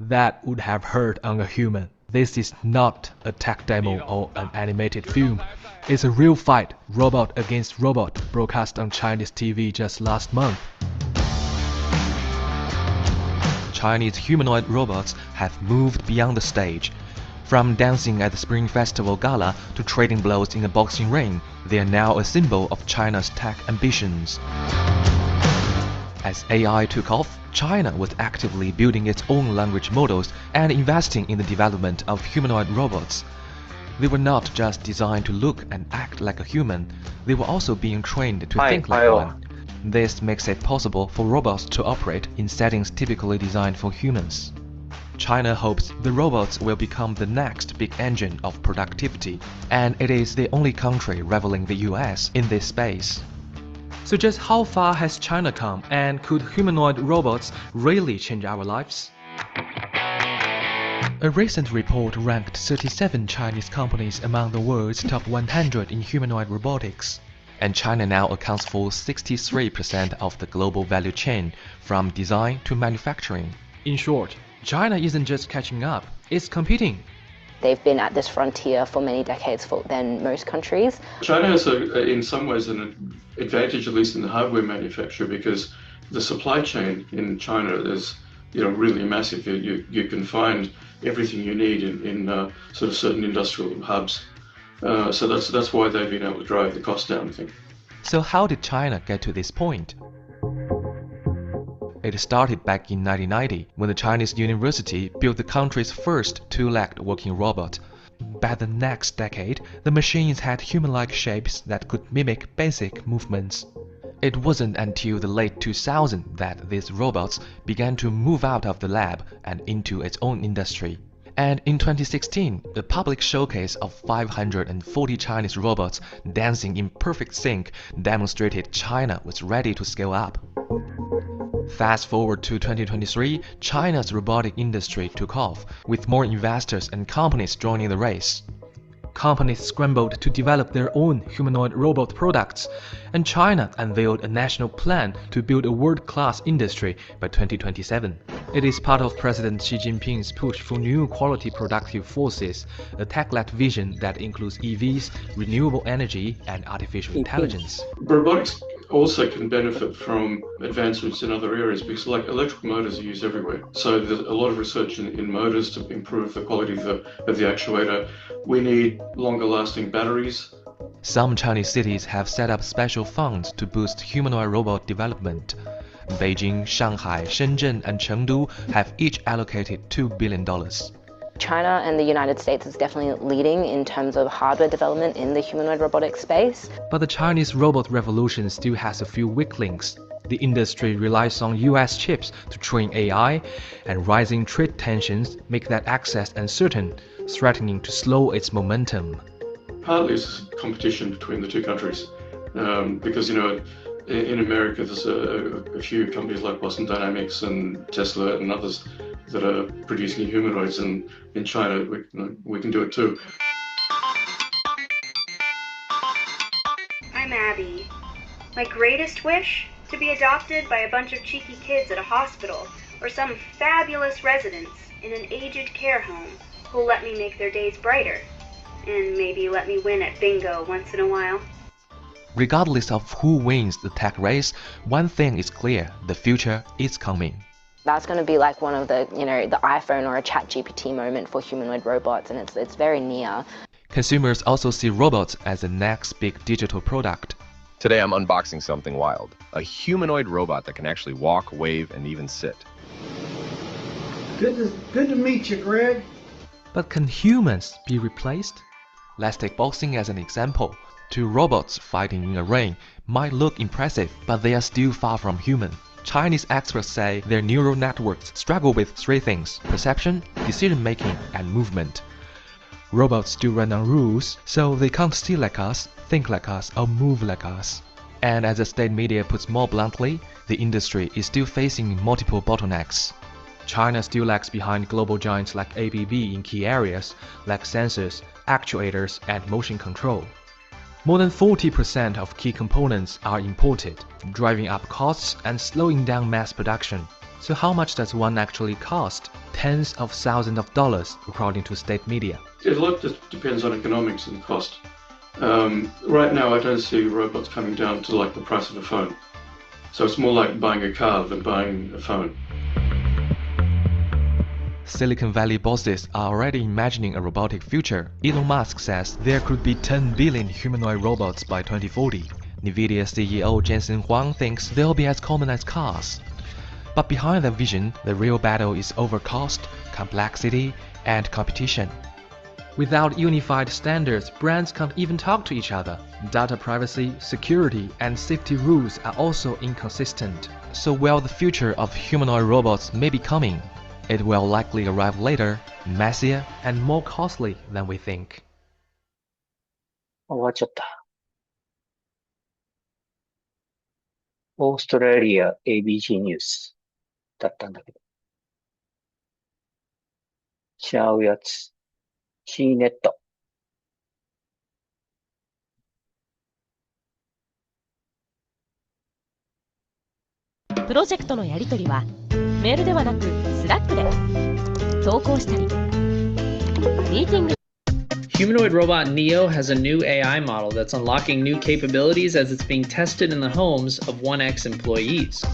That would have hurt on a human. This is not a tech demo or an animated film. It's a real fight, robot against robot, broadcast on Chinese TV just last month. Chinese humanoid robots have moved beyond the stage. From dancing at the Spring Festival Gala to trading blows in a boxing ring, they are now a symbol of China's tech ambitions. As AI took off, China was actively building its own language models and investing in the development of humanoid robots. They were not just designed to look and act like a human, they were also being trained to think like one. This makes it possible for robots to operate in settings typically designed for humans. China hopes the robots will become the next big engine of productivity, and it is the only country rivaling the US in this space. So just how far has China come, and could humanoid robots really change our lives? A recent report ranked 37 Chinese companies among the world's top 100 in humanoid robotics. And China now accounts for 63% of the global value chain, from design to manufacturing. In short, China isn't just catching up, it's competing. They've been at this frontier for many decades than most countries. China has, in some ways, an advantage, at least in the hardware manufacture, because the supply chain in China is, really massive. You can find everything you need in sort of certain industrial hubs. So that's why they've been able to drive the cost down, I think. So how did China get to this point? It started back in 1990 when the Chinese university built the country's first two-legged working robot. By the next decade, the machines had human-like shapes that could mimic basic movements. It wasn't until the late 2000s that these robots began to move out of the lab and into its own industry. And in 2016, a public showcase of 540 Chinese robots dancing in perfect sync demonstrated China was ready to scale up. Fast forward to 2023, China's robotic industry took off, with more investors and companies joining the race. Companies scrambled to develop their own humanoid robot products, and China unveiled a national plan to build a world-class industry by 2027. It is part of President Xi Jinping's push for new quality productive forces, a tech-led vision that includes EVs, renewable energy, and artificial intelligence. Robotics also can benefit from advancements in other areas, because electrical motors are used everywhere. So there's a lot of research in motors to improve the quality of the actuator. We need longer lasting batteries. Some Chinese cities have set up special funds to boost humanoid robot development. Beijing, Shanghai, Shenzhen, and Chengdu have each allocated $2 billion. China and the United States is definitely leading in terms of hardware development in the humanoid robotics space. But the Chinese robot revolution still has a few weak links. The industry relies on US chips to train AI, and rising trade tensions make that access uncertain, threatening to slow its momentum. Partly it's competition between the two countries, because in America there's a few companies like Boston Dynamics and Tesla and others that are producing humanoids, and in China we can do it too. I'm Abby. My greatest wish? To be adopted by a bunch of cheeky kids at a hospital, or some fabulous residents in an aged care home who'll let me make their days brighter, and maybe let me win at bingo once in a while. Regardless of who wins the tech race, one thing is clear: the future is coming. That's going to be like one of the iPhone or a ChatGPT moment for humanoid robots, and it's very near. Consumers also see robots as the next big digital product. Today I'm unboxing something wild. A humanoid robot that can actually walk, wave, and even sit. Good to meet you, Greg. But can humans be replaced? Let's take boxing as an example. Two robots fighting in a ring might look impressive, but they are still far from human. Chinese experts say their neural networks struggle with three things: perception, decision-making, and movement. Robots still run on rules, so they can't see like us, think like us, or move like us. And as the state media puts more bluntly, the industry is still facing multiple bottlenecks. China still lags behind global giants like ABB in key areas, like sensors, actuators, and motion control. More than 40% of key components are imported, driving up costs and slowing down mass production. So how much does one actually cost? Tens of thousands of dollars, according to state media. A lot just depends on economics and cost. Right now, I don't see robots coming down to like the price of a phone. So it's more like buying a car than buying a phone. Silicon Valley bosses are already imagining a robotic future. Elon Musk says there could be 10 billion humanoid robots by 2040. Nvidia CEO Jensen Huang thinks they'll be as common as cars. But behind that vision, the real battle is over cost, complexity, and competition. Without unified standards, brands can't even talk to each other. Data privacy, security, and safety rules are also inconsistent. So while the future of humanoid robots may be coming, it will likely arrive later, messier, and more costly than we think. 終わっちゃった。オーストラリア ABC ニュースだったんだけど。ちゃうやつ。C ネット。プロジェクトのやり取りはメールではなくスラックで投稿したりミーティング Humanoid robot Neo has a new AI model that's unlocking new capabilities as it's being tested in the homes of 1X employees.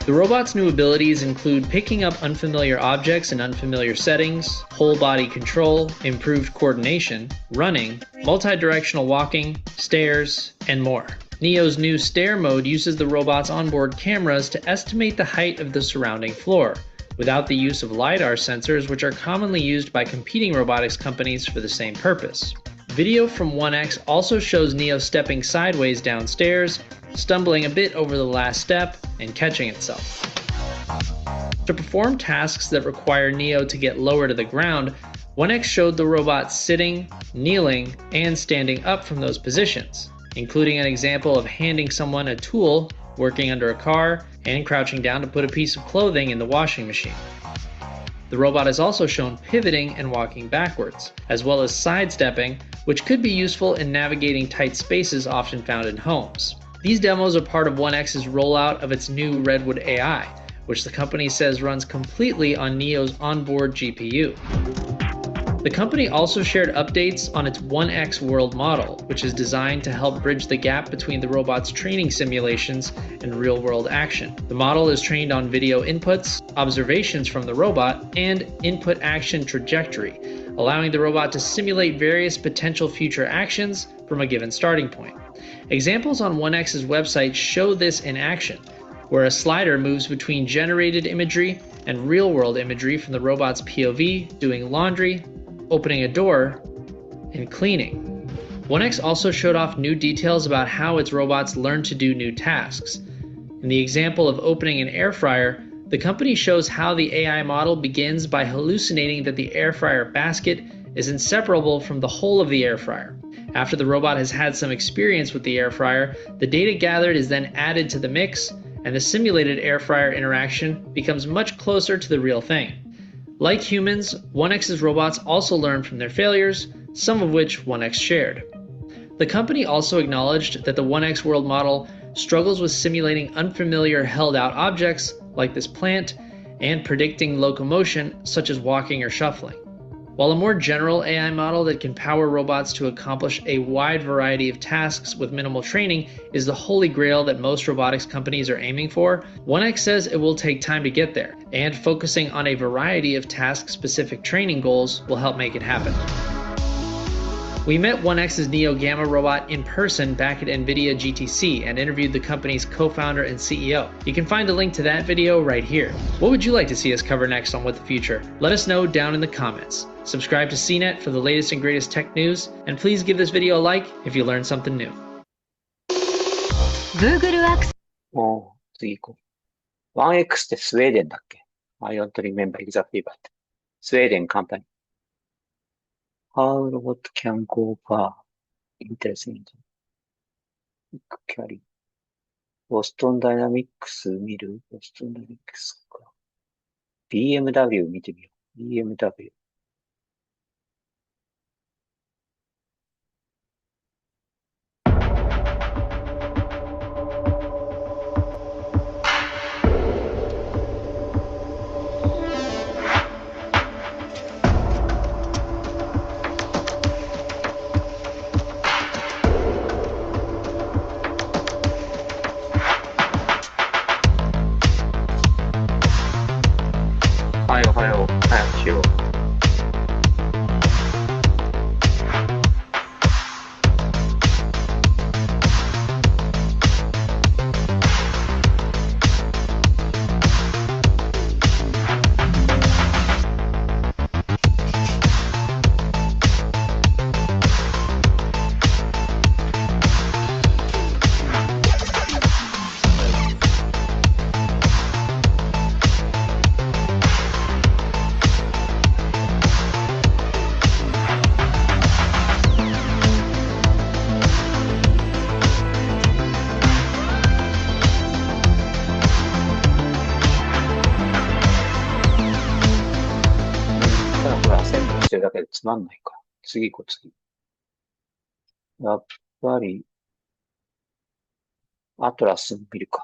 The robot's new abilities include picking up unfamiliar objects in unfamiliar settings, whole body control, improved coordination, running, multi-directional walking, stairs, and more. Neo's new stair mode uses the robot's onboard cameras to estimate the height of the surrounding floor, without the use of LiDAR sensors, which are commonly used by competing robotics companies for the same purpose. Video from 1X also shows Neo stepping sideways downstairs, stumbling a bit over the last step, and catching itself. To perform tasks that require Neo to get lower to the ground, 1X showed the robot sitting, kneeling, and standing up from those positions, including an example of handing someone a tool, working under a car, and crouching down to put a piece of clothing in the washing machine. The robot is also shown pivoting and walking backwards, as well as sidestepping, which could be useful in navigating tight spaces often found in homes. These demos are part of 1X's rollout of its new Redwood AI, which the company says runs completely on Neo's onboard GPU. The company also shared updates on its 1X World model, which is designed to help bridge the gap between the robot's training simulations and real-world action. The model is trained on video inputs, observations from the robot, and input action trajectory, allowing the robot to simulate various potential future actions from a given starting point. Examples on 1X's website show this in action, where a slider moves between generated imagery and real-world imagery from the robot's POV, doing laundry, opening a door, and cleaning. 1X also showed off new details about how its robots learn to do new tasks. In the example of opening an air fryer, the company shows how the AI model begins by hallucinating that the air fryer basket is inseparable from the whole of the air fryer. After the robot has had some experience with the air fryer, the data gathered is then added to the mix, and the simulated air fryer interaction becomes much closer to the real thing. Like humans, 1X's robots also learn from their failures, some of which 1X shared. The company also acknowledged that the 1X World model struggles with simulating unfamiliar held-out objects like this plant and predicting locomotion such as walking or shuffling. While a more general AI model that can power robots to accomplish a wide variety of tasks with minimal training is the holy grail that most robotics companies are aiming for, 1X says it will take time to get there, and focusing on a variety of task-specific training goals will help make it happen. We met 1X's Neo Gamma robot in person back at NVIDIA GTC and interviewed the company's co-founder and CEO. You can find a link to that video right here. What would you like to see us cover next on What the Future? Let us know down in the comments. Subscribe to CNET for the latest and greatest tech news, and please give this video a like if you learned something new. Google アクセスもう、次行こう。1X ってスウェーデンだっけ？ I don't remember exactly, but スウェーデンカンパニー。How robot can go far? Interesting. Carry. ボストンダイナミックス見る？ボストンダイナミックスか。BMW 見てみよう。BMW。つまんないから。次行こう、次。やっぱり、アトラス見るか。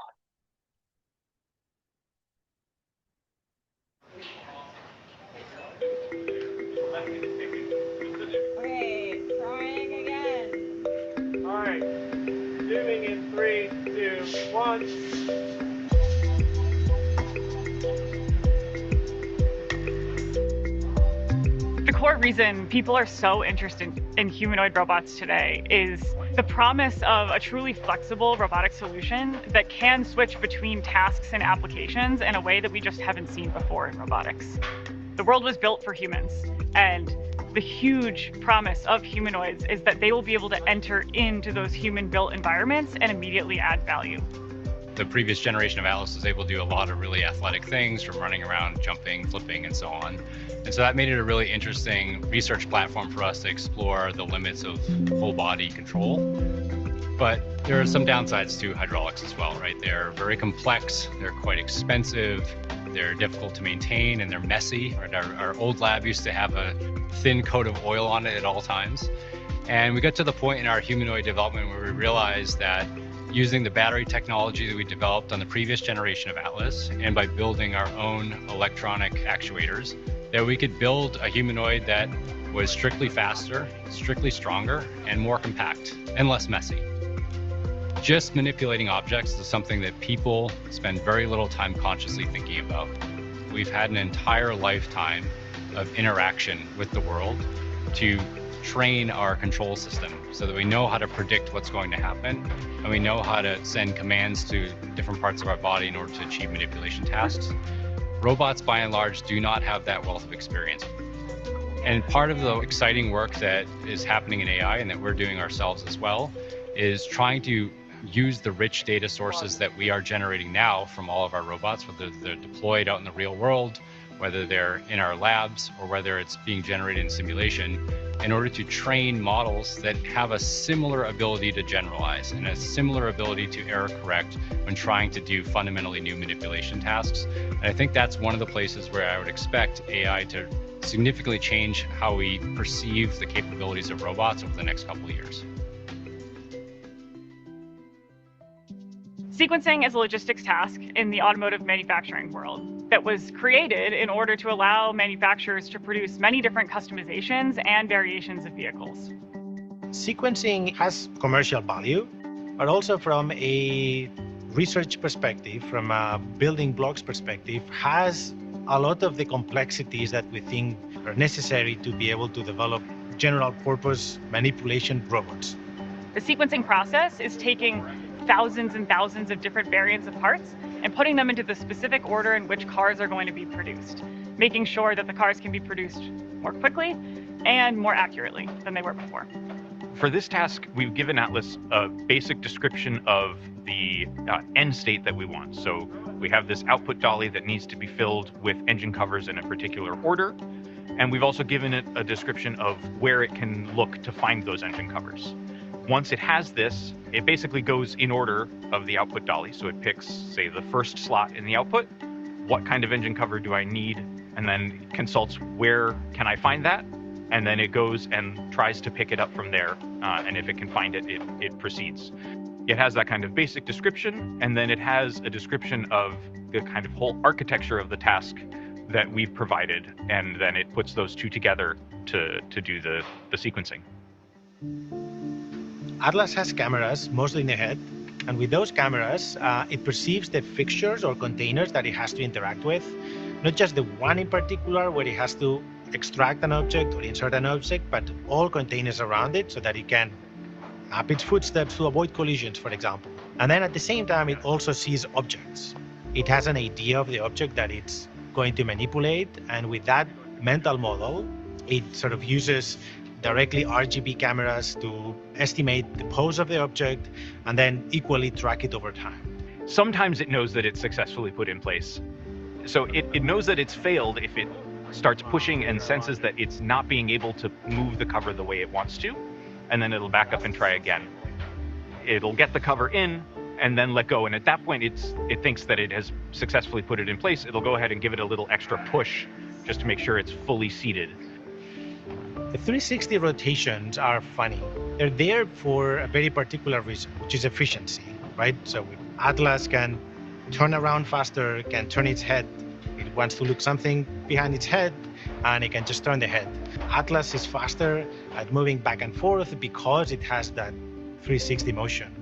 Okay, trying again. All right, zooming in 3, 2, 1. The core reason people are so interested in humanoid robots today is the promise of a truly flexible robotic solution that can switch between tasks and applications in a way that we just haven't seen before in robotics. The world was built for humans, and the huge promise of humanoids is that they will be able to enter into those human-built environments and immediately add value. The previous generation of Atlas was able to do a lot of really athletic things, from running around, jumping, flipping, and so on. And so that made it a really interesting research platform for us to explore the limits of whole body control. But there are some downsides to hydraulics as well, right? They're very complex, they're quite expensive, they're difficult to maintain, and they're messy. Right? Our old lab used to have a thin coat of oil on it at all times. And we got to the point in our humanoid development where we realized that using the battery technology that we developed on the previous generation of Atlas, and by building our own electronic actuators, that we could build a humanoid that was strictly faster, strictly stronger, and more compact, and less messy. Just manipulating objects is something that people spend very little time consciously thinking about. We've had an entire lifetime of interaction with the world to train our control system so that we know how to predict what's going to happen, and we know how to send commands to different parts of our body in order to achieve manipulation tasks. Robots, by and large, do not have that wealth of experience. And part of the exciting work that is happening in AI, and that we're doing ourselves as well, is trying to use the rich data sources that we are generating now from all of our robots, whether they're deployed out in the real world, whether they're in our labs, or whether it's being generated in simulation, in order to train models that have a similar ability to generalize and a similar ability to error correct when trying to do fundamentally new manipulation tasks. And I think that's one of the places where I would expect AI to significantly change how we perceive the capabilities of robots over the next couple of years. Sequencing is a logistics task in the automotive manufacturing world that was created in order to allow manufacturers to produce many different customizations and variations of vehicles. Sequencing has commercial value, but also from a research perspective, from a building blocks perspective, has a lot of the complexities that we think are necessary to be able to develop general purpose manipulation robots. The sequencing process is taking thousands and thousands of different variants of parts and putting them into the specific order in which cars are going to be produced, making sure that the cars can be produced more quickly and more accurately than they were before. For this task, we've given Atlas a basic description of the end state that we want. So we have this output dolly that needs to be filled with engine covers in a particular order. And we've also given it a description of where it can look to find those engine covers. Once it has this, it basically goes in order of the output dolly. So it picks, say, the first slot in the output. What kind of engine cover do I need? And then consults where can I find that? And then it goes and tries to pick it up from there. And if it can find it, it proceeds. It has that kind of basic description, and then it has a description of the kind of whole architecture of the task that we've provided, and then it puts those two together to do the sequencing. Atlas has cameras, mostly in the head, and with those cameras, it perceives the fixtures or containers that it has to interact with, not just the one in particular where it has to extract an object or insert an object, but all containers around it so that it can map its footsteps to avoid collisions, for example. And then at the same time, it also sees objects. It has an idea of the object that it's going to manipulate, and with that mental model, it sort of uses directly RGB cameras to estimate the pose of the object and then equally track it over time. Sometimes it knows that it's successfully put in place. So it knows that it's failed if it starts pushing and senses that it's not being able to move the cover the way it wants to, and then it'll back up and try again. It'll get the cover in and then let go, and at that point it thinks that it has successfully put it in place. It'll go ahead and give it a little extra push just to make sure it's fully seated. The 360 rotations are funny. They're there for a very particular reason, which is efficiency, right? So Atlas can turn around faster, can turn its head. It wants to look something behind its head, and it can just turn the head. Atlas is faster at moving back and forth because it has that 360 motion.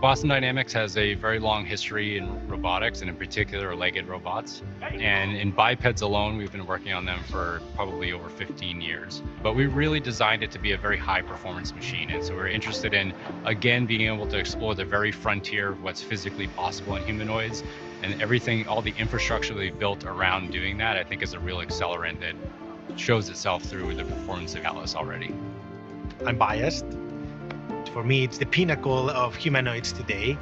Boston Dynamics has a very long history in robotics, and in particular legged robots. And in bipeds alone, we've been working on them for probably over 15 years. But we really designed it to be a very high performance machine. And so we're interested in, again, being able to explore the very frontier of what's physically possible in humanoids. And everything, all the infrastructure they've built around doing that, I think is a real accelerant that shows itself through the performance of Atlas already. I'm biased. For me, it's the pinnacle of humanoids today.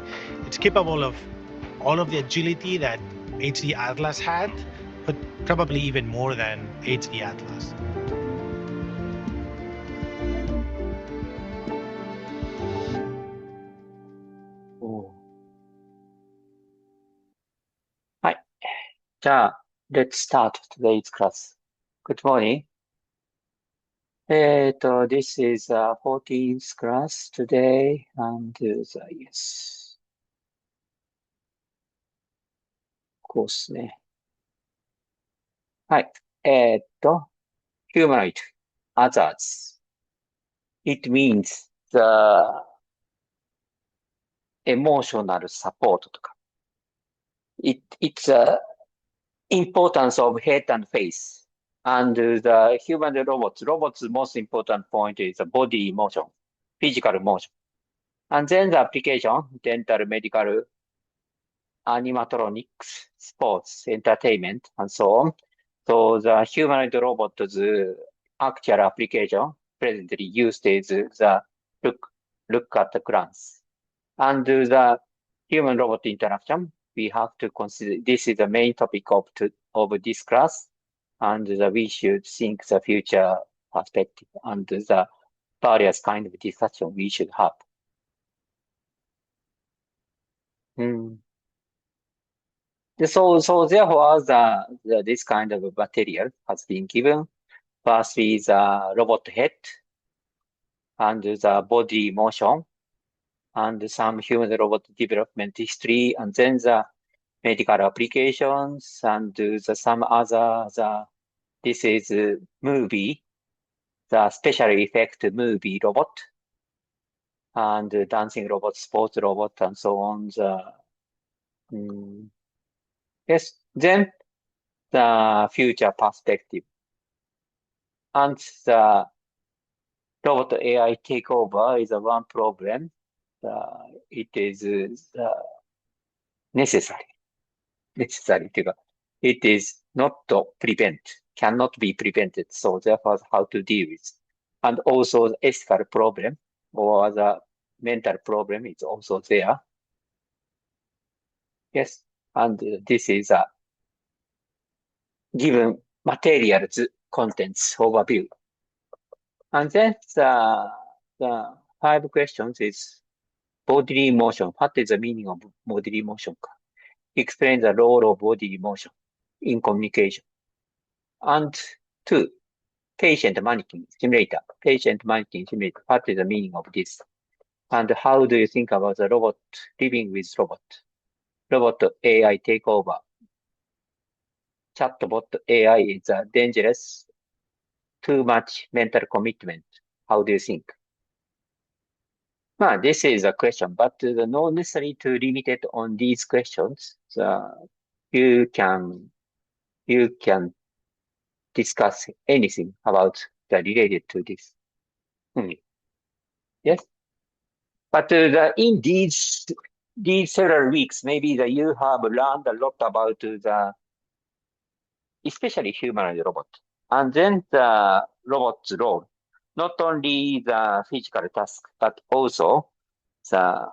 It's capable of all of the agility that HD Atlas had, but probably even more than HD Atlas. Hi. じゃあ、let's start today's class. Good morning. This is 14th class today, and yes. コースね。はい。humanoid, others. It means the emotional support とか。It's importance of head and face. And the human robots' most important point is the body motion, physical motion. And then the application, dental, medical, animatronics, sports, entertainment, and so on. So the humanoid robot's actual application presently used is the look at the glance. And the human-robot interaction, we have to consider, this is the main topic of this class. And we should think the future perspective and the various kind of discussion we should have. So therefore, this kind of material has been given. Firstly, the robot head and the body motion and some human robot development history, and then the medical applications and some other. This is a movie, the special effect movie robot, and dancing robot, sports robot, and so on. Yes, then the future perspective. And the robot AI takeover is one problem. It is necessary. It is not to prevent, cannot be prevented. So therefore, how to deal with. And also the ethical problem or the mental problem is also there. Yes, and this is a given materials contents overview. And then the 5 questions is bodily motion. What is the meaning of bodily motion? Explain the role of bodily motion in communication. And 2, patient mannequin simulator. Patient mannequin simulator. What is the meaning of this? And how do you think about the robot living with robot? Robot AI takeover. Chatbot AI is dangerous. Too much mental commitment. How do you think? This is a question, but not necessary to limit it on these questions. You can discuss anything about related to this. Yes, but in these several weeks, maybe you have learned a lot about especially humanoid robot, and then the robot's role. Not only the physical task, but also the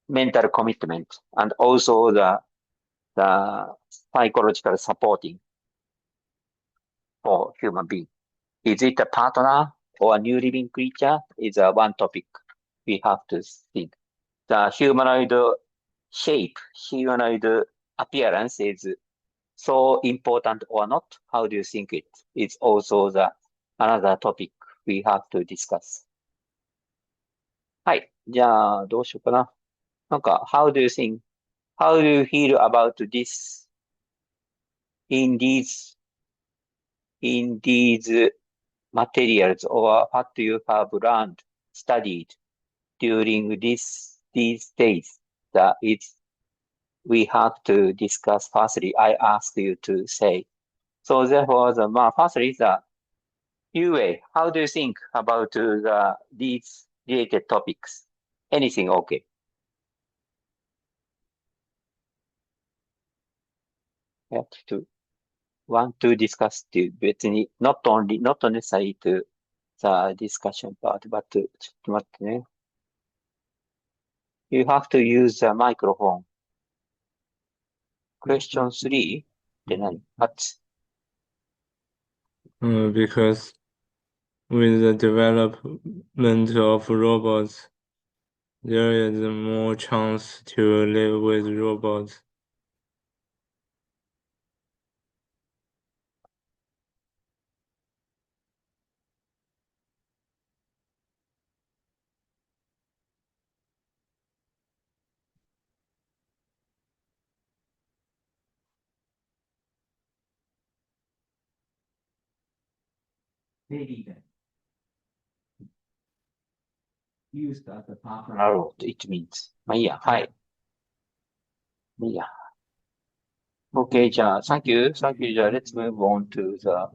mental commitment and also the psychological supporting for human being. Is it a partner or a new living creature? Is one topic we have to think. The humanoid shape, humanoid appearance is so important or not? How do you think it? It's also another topic we have to discuss. はい。じゃあ、どうしようかな。how do you feel about this in these materials, or what you have learned, studied during these days that we have to discuss. Firstly, I ask you to say. So therefore, firstly, Yue, how do you think about these related topics? Anything okay? Want to discuss っていう別に not necessary to the discussion part, but ちょっと待ってね。You have to use the microphone. Question 3って何？ What? Because with the development of robots, there is more chance to live with robots. Used as a partner, it means. まあいいや。はい。いいや。Okay, じゃあ、thank you. Thank you. じゃあ、let's move on to the.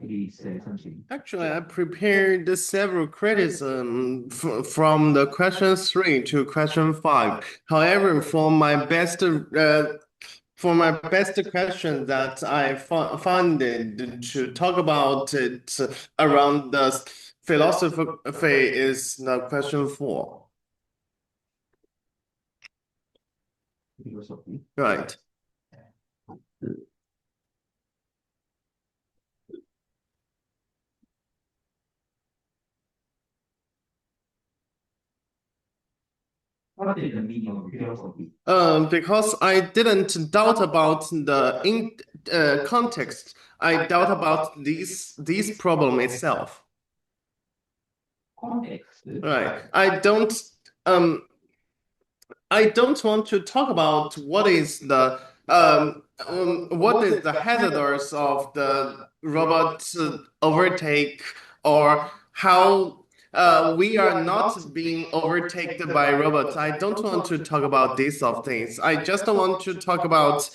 Please say something. Actually, I prepared several criticism from the question 3 to question 5. However, for my best question that I found to talk about it around the philosophy is the question 4. Right. What is the meaning of philosophy? Because I didn't doubt about the context. I doubt about this problem itself. Context. Right. I don't want to talk about what is the hazards of the robot overtake, or how we are not being overtaken by robots. I don't want to talk about these of things. I just want to talk about,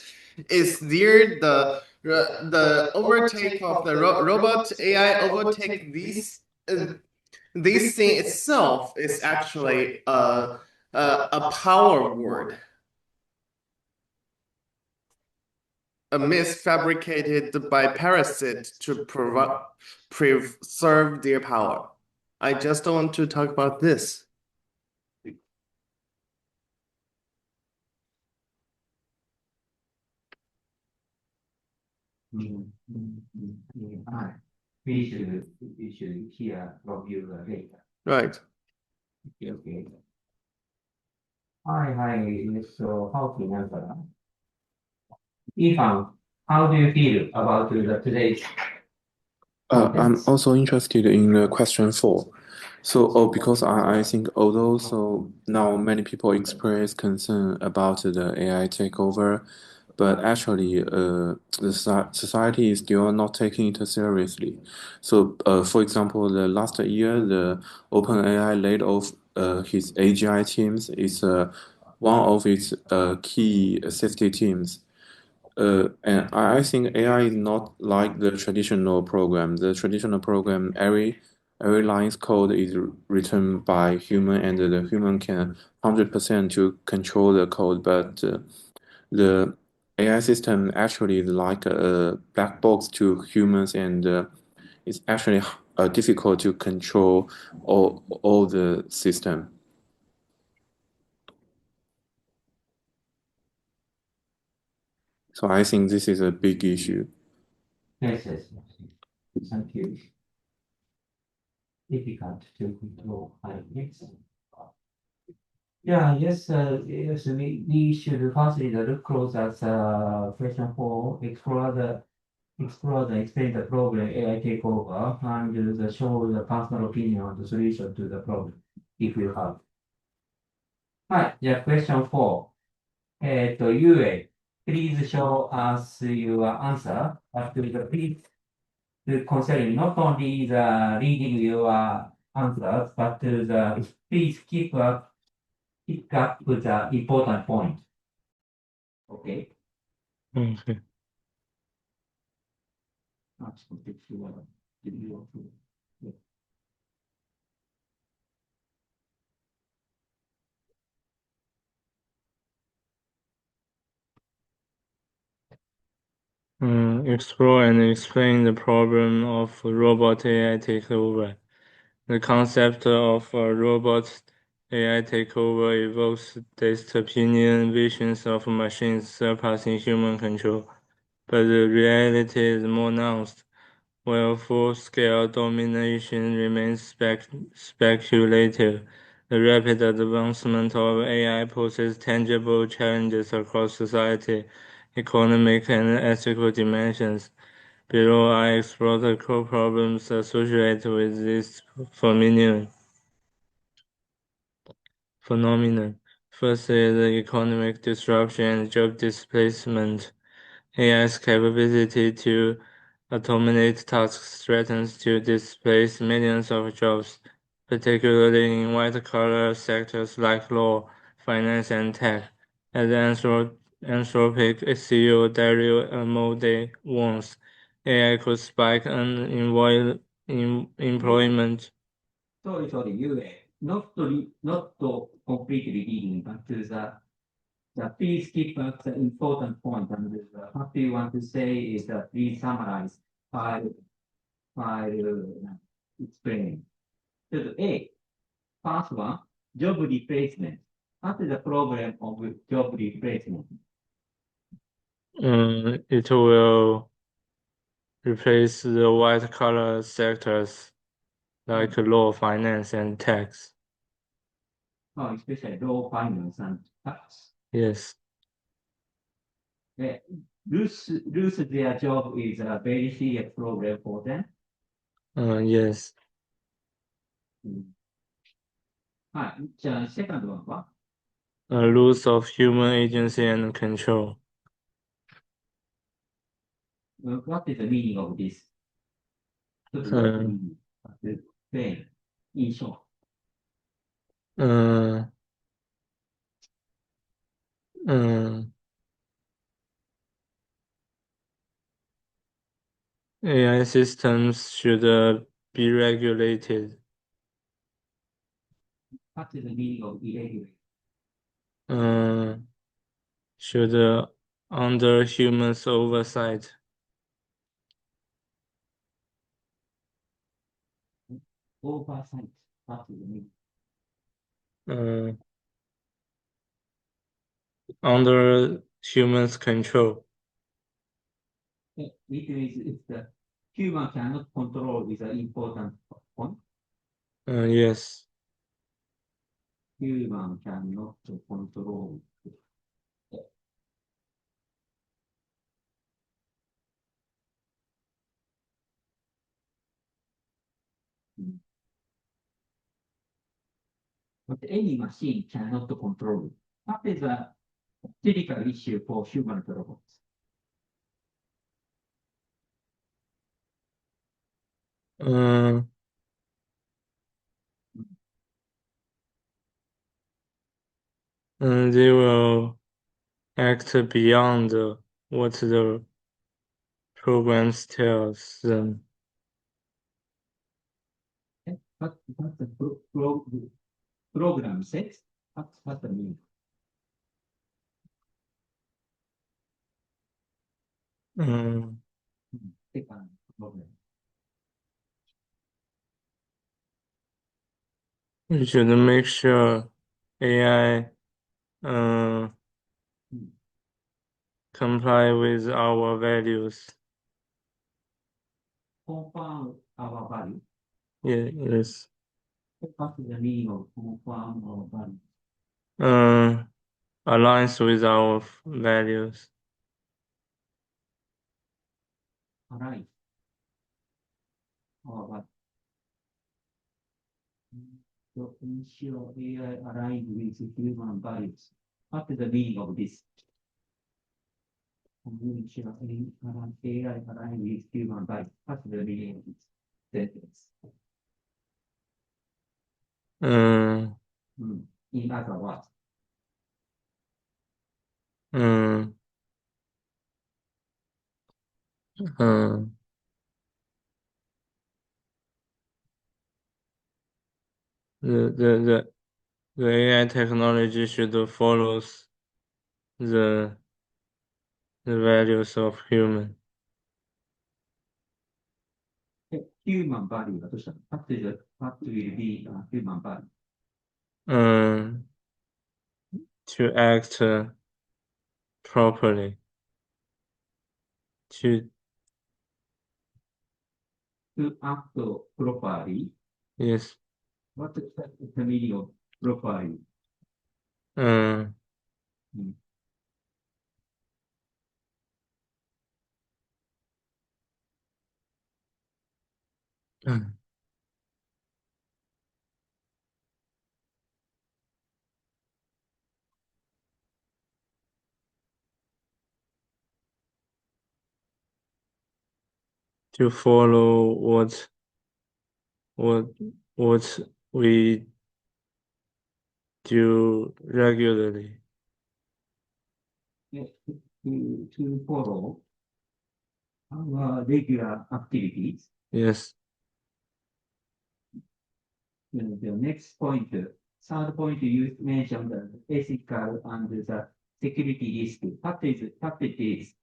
is there the overtake of the robot AI overtake this thing itself is actually a power word, a myth fabricated by parasites to preserve their power. I just don't want to talk about this. We should hear from you later. Right. Okay. Hi. So how to answer that? Ethan, how do you feel about today's? I'm also interested in the question 4. So, because I think although now many people express concern about the AI takeover, but actually the society is still not taking it seriously. So, for example, the last year, the OpenAI laid off his AGI teams. Is one of its key safety teams. And I think AI is not like the traditional program. The traditional program, every line's code is written by human, and the human can 100% to control the code. But the AI system actually is like a black box to humans, and it's actually difficult to control all the system. So I think this is a big issue. Yes. Thank you. Difficult to control. Next. Yeah, yes, yes, we should firstly look close at question 4, explore the explain the problem AI take over and show the personal opinion on the solution to the problem if you have. はい、じゃあ question 4。UA, please show us your answer, but please considering not only the reading your answers, but please pick up the important point. Okay. Okay. Explore and explain the problem of robot AI takeover. The concept of a robot AI takeover evokes dystopian visions of machines surpassing human control, but the reality is more nuanced. While full-scale domination remains speculative, the rapid advancement of AI poses tangible challenges across society, economic, and ethical dimensions. Below, I explore the core problems associated with this phenomenon. Firstly, the economic disruption and job displacement. AI's capability to automate tasks threatens to displace millions of jobs, particularly in white-collar sectors like law, finance, and tech. As Anthropic CEO Dario Amodei warns, AI could spike unemployment. Sorry, you not to completely reading, but please keep up the important point. And what you want to say is that please summarize while explaining. So A, first one, job replacement. What is the problem of job replacement? It will replace the white-collar sectors like law, finance, and tax. Oh, especially law, finance, and tax. Yes. Lose their job is a very serious problem for them. Yes. はい。じゃあ、セカンドは Loss of human agency and control. What is the meaning of this? Pain, 印象。AI systems should be regulated. What is the meaning of irregular? Should under humans' oversight. Oversight. What is the meaning? Under humans' control. It means if the human cannot control is an important point. Yes. Human cannot control. But any machine cannot control. That is a critical issue for human robots. They will act beyond what the programs tells them. But the program says, what the mean? We should make sure AI comply with our values. Confirm our value. Yes. What is the meaning of confirm our value? aligns with our values. Align. Or what? To ensure AI aligned with human values. What is the meaning of this? Ensure AI aligned with human values. What is the meaning of this sentence? In other words. The AI technology should follow the values of human. Human value だとしたら、what will be human value? To act properly. To act properly? Yes. What is the meaning of properly? To follow what we do regularly. To follow our regular activities. Yes. The next point, third point, you mentioned the ethical and the security risk. What it is?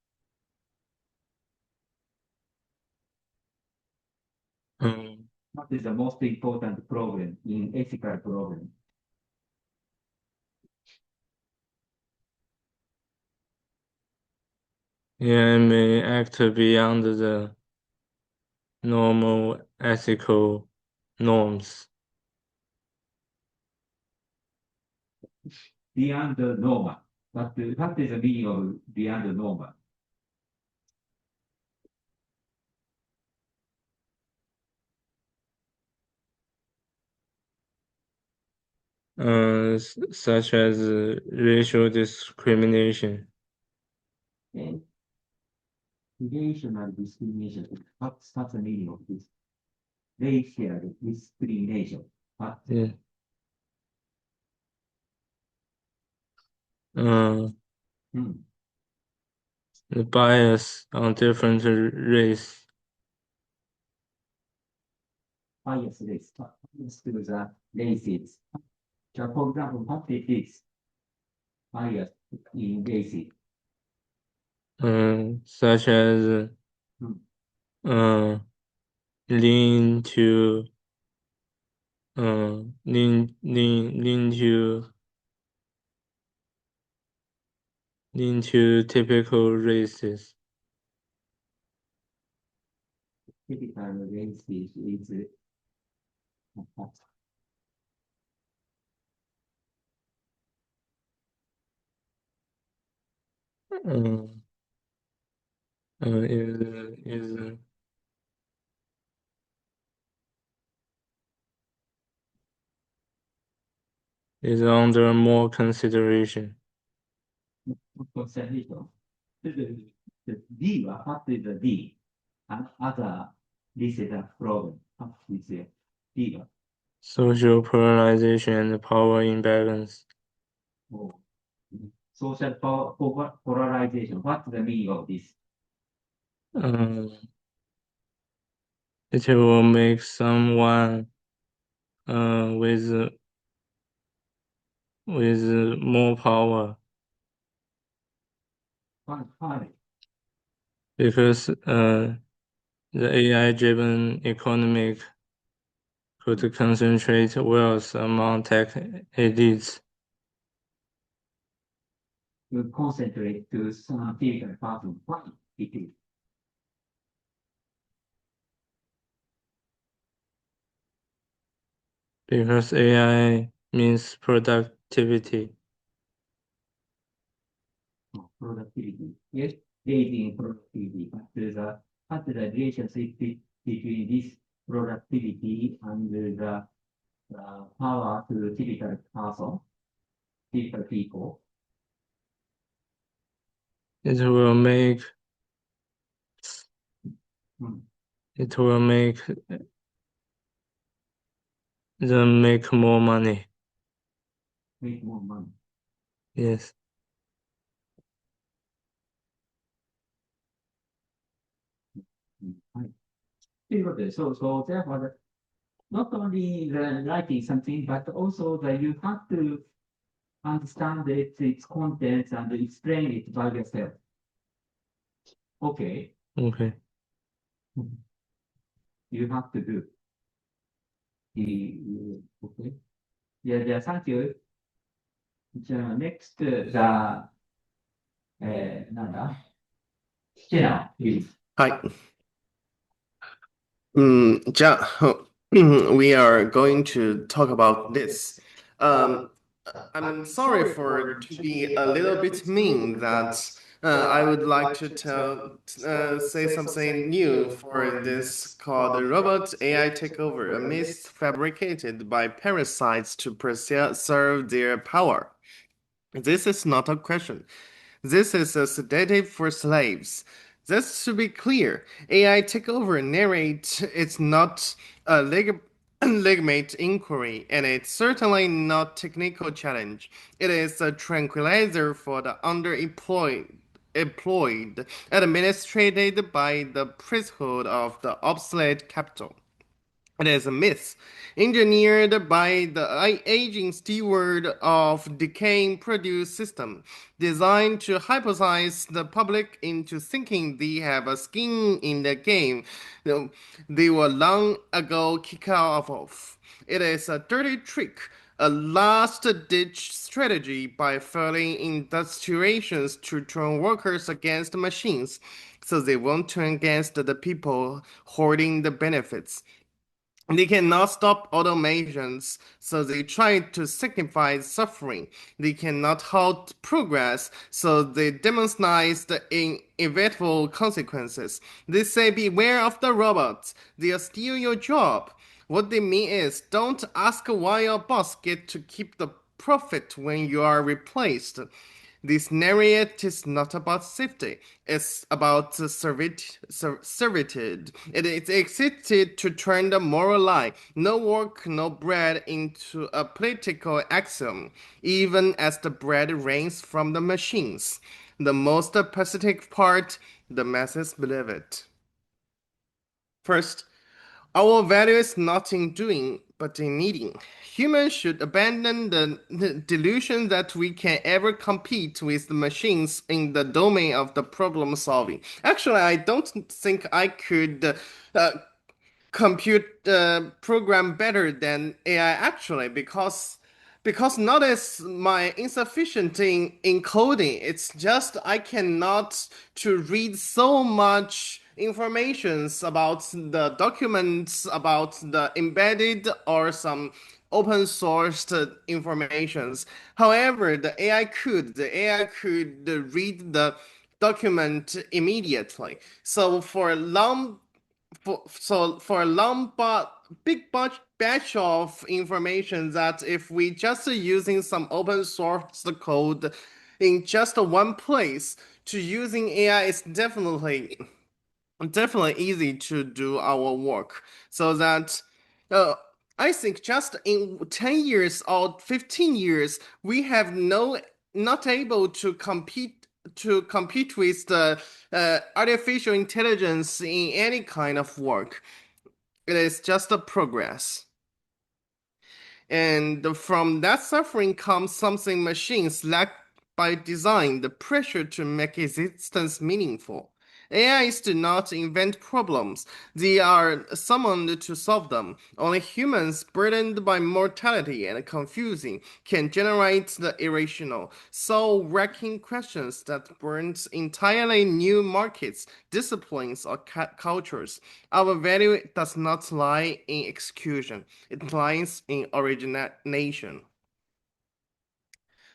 What is the most important problem in ethical problem? AI may act beyond the normal ethical norms. Beyond the normal. What is the meaning of beyond the normal? Such as racial discrimination. Racial discrimination. What's the meaning of this? Racial discrimination. What? Yeah. The bias on different race. Bias race. Bias to the races. So, for example, what it is? Bias in races. Such as lean to typical races. Typical races is is under more consideration. Consideration. The D, what is the D? And other listed problem. What is the D? Social polarization and power imbalance. Social polarization. What's the meaning of this? It will make someone with more power. Why? Because the AI-driven economic could concentrate wealth among tech elites. You concentrate to some particular person. Why it is? Because AI means productivity. productivity. Yes, raising productivity, but the relationship between this productivity and the power to typical person, typical people. It will make them make more money. Make more money. Yes. So therefore, not only the writing something, but also that you have to understand its contents and explain it by yourself. Okay. Okay. You have to do. Okay. Yeah, thank you. じゃあ、next が、なんだシェナ、please. はい。じゃあ、we are going to talk about this. I'm sorry for to be a little bit mean that I would like to say something new for this called robot AI takeover, a myth fabricated by parasites to preserve their power. This is not a question. This is a sedative for slaves. This should be clear. AI takeover narrate it's not a legitimate inquiry, and it's certainly not technical challenge. It is a tranquilizer for the underemployed, administrated by the priesthood of the obsolete capital. It is a myth, engineered by the aging steward of decaying produce system, designed to hypnotize the public into thinking they have a skin in the game they were long ago kicked out of. It is a dirty trick, a last-ditch strategy by failing industrializations to turn workers against machines, so they won't turn against the people hoarding the benefits. They cannot stop automations, so they try to sacrifice suffering. They cannot halt progress, so they demonize the inevitable consequences. They say, beware of the robots. They'll steal your job. What they mean is, don't ask why your boss gets to keep the profit when you are replaced. This narrative is not about safety. It's about servitude. It is existed to turn the moral lie, no work, no bread, into a political axiom, even as the bread rains from the machines. The most pathetic part, the masses believe it. First, our value is not in doing, but in needing. Humans should abandon the delusion that we can ever compete with the machines in the domain of the problem solving. Actually, I don't think I could compute program better than AI actually, because not as my insufficient in coding. It's just I cannot to read so much informations about the documents, about the embedded or some open sourced informations. However, the AI could read the document immediately. So for a long big batch of information, that if we just using some open source code in just one place, to using AI is definitely easy to do our work. So that I think just in 10 years or 15 years, we have not able to compete with the artificial intelligence in any kind of work. It is just a progress. And from that suffering comes something machines lack by design, the pressure to make existence meaningful. AIs do not invent problems, they are summoned to solve them. Only humans, burdened by mortality and confusing, can generate the irrational, soul-wrecking questions that burn entirely new markets, disciplines, or cultures. Our value does not lie in execution, it lies in origination.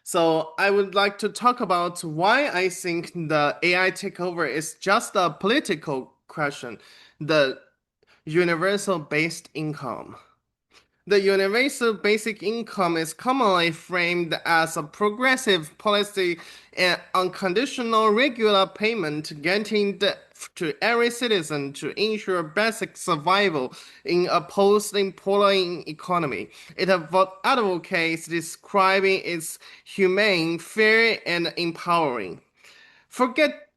So I would like to talk about why I think the AI takeover is just a political question, the universal basic income. The universal basic income is commonly framed as a progressive policy and unconditional regular payment guaranteed to every citizen to ensure basic survival in a post-employing economy. It advocates describing its humane, fair, and empowering.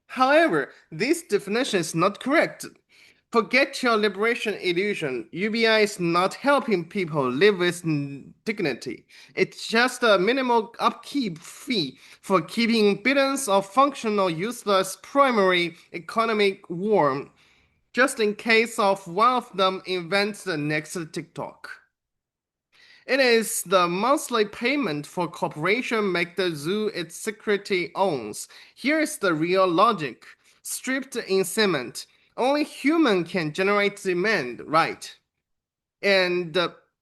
However, this definition is not correct. Forget your liberation illusion. UBI is not helping people live with dignity. It's just a minimal upkeep fee for keeping billions of functional, useless primary economic warm, just in case of one of them invents the next TikTok. It is the monthly payment for corporation make the zoo its security owns. Here's the real logic. Stripped in cement. Only human can generate demand, right? And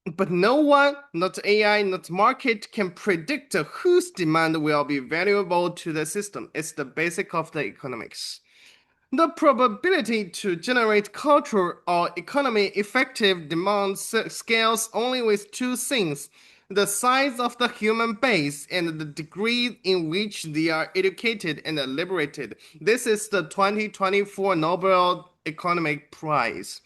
but no one, not AI, not market, can predict whose demand will be valuable to the system. It's the basic of the economics. The probability to generate cultural or economy effective demand scales only with two things: the size of the human base and the degree in which they are educated and liberated. This is the 2024 Nobel Economic Prize.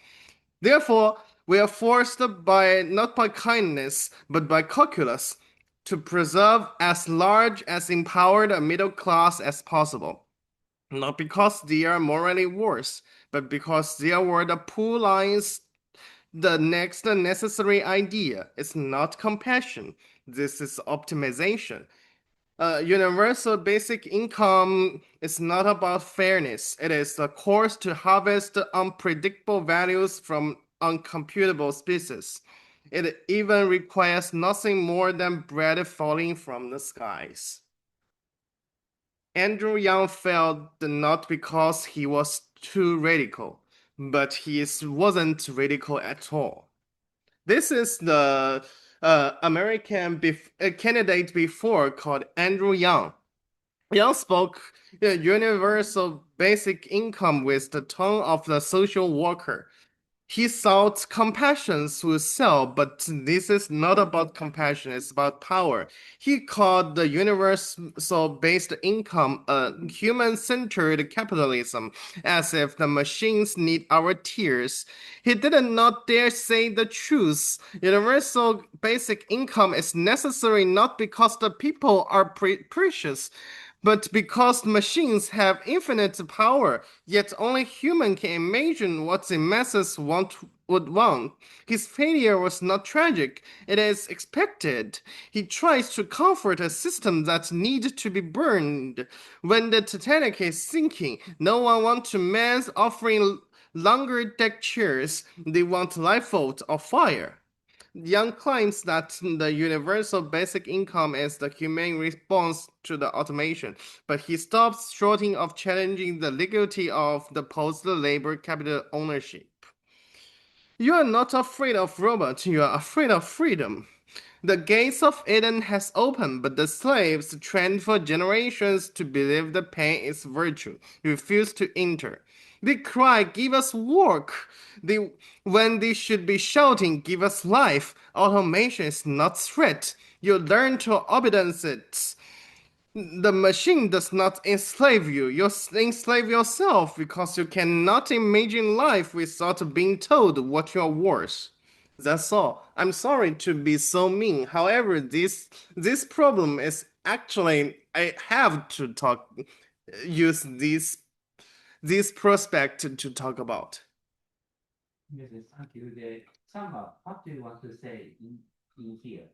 Therefore, we are forced by not by kindness, but by calculus, to preserve as large as empowered a middle class as possible. Not because they are morally worse, but because they are where the pool lines the next necessary idea. It's not compassion. This is optimization. Universal basic income is not about fairness. It is a course to harvest unpredictable values from uncomputable species. It even requires nothing more than bread falling from the skies. Andrew Yang failed not because he was too radical, but he wasn't radical at all. This is the American candidate before called Andrew Yang. Yang spoke universal basic income with the tone of the social worker. He sought compassion through self, but this is not about compassion, it's about power. He called the universal-based income a human-centered capitalism, as if the machines need our tears. He did not dare say the truth. Universal basic income is necessary not because the people are precious, but because machines have infinite power, yet only human can imagine what the masses would want. His failure was not tragic, it is expected. He tries to comfort a system that needs to be burned. When the Titanic is sinking, no one wants men offering longer deck chairs. They want lifeboat or fire. Young claims that the universal basic income is the humane response to the automation, but he stops short of challenging the legality of the post-labor capital ownership. You are not afraid of robots, you are afraid of freedom. The gates of Eden has opened, but the slaves, trained for generations to believe the pain is virtue, refuse to enter. They cry, give us work. When they should be shouting, give us life. Automation is not threat. You learn to obedience it. The machine does not enslave you. You enslave yourself because you cannot imagine life without being told what you are worth. That's all. I'm sorry to be so mean. However, this problem is actually I have to use this prospect to talk about. Yes, thank you. Samba, what do you want to say in here,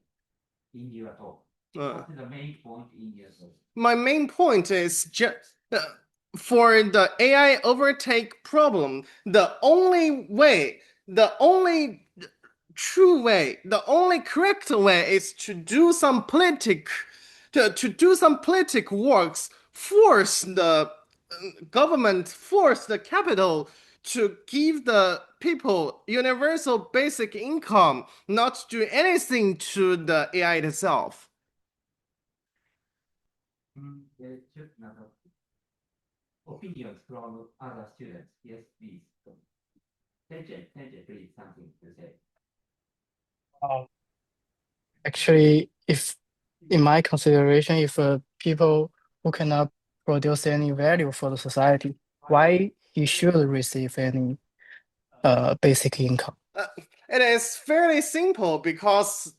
in your talk? What is the main point in your talk? My main point is just for the AI overtake problem, the only true way, the only correct way is to do some politic works, force the government, force the capital to give the people universal basic income, not do anything to the AI itself. There should not opinions from other students. Yes, please. Tension, please, something to say. Actually, if in my consideration, if people who cannot produce any value for the society, why he should receive any basic income? It is fairly simple because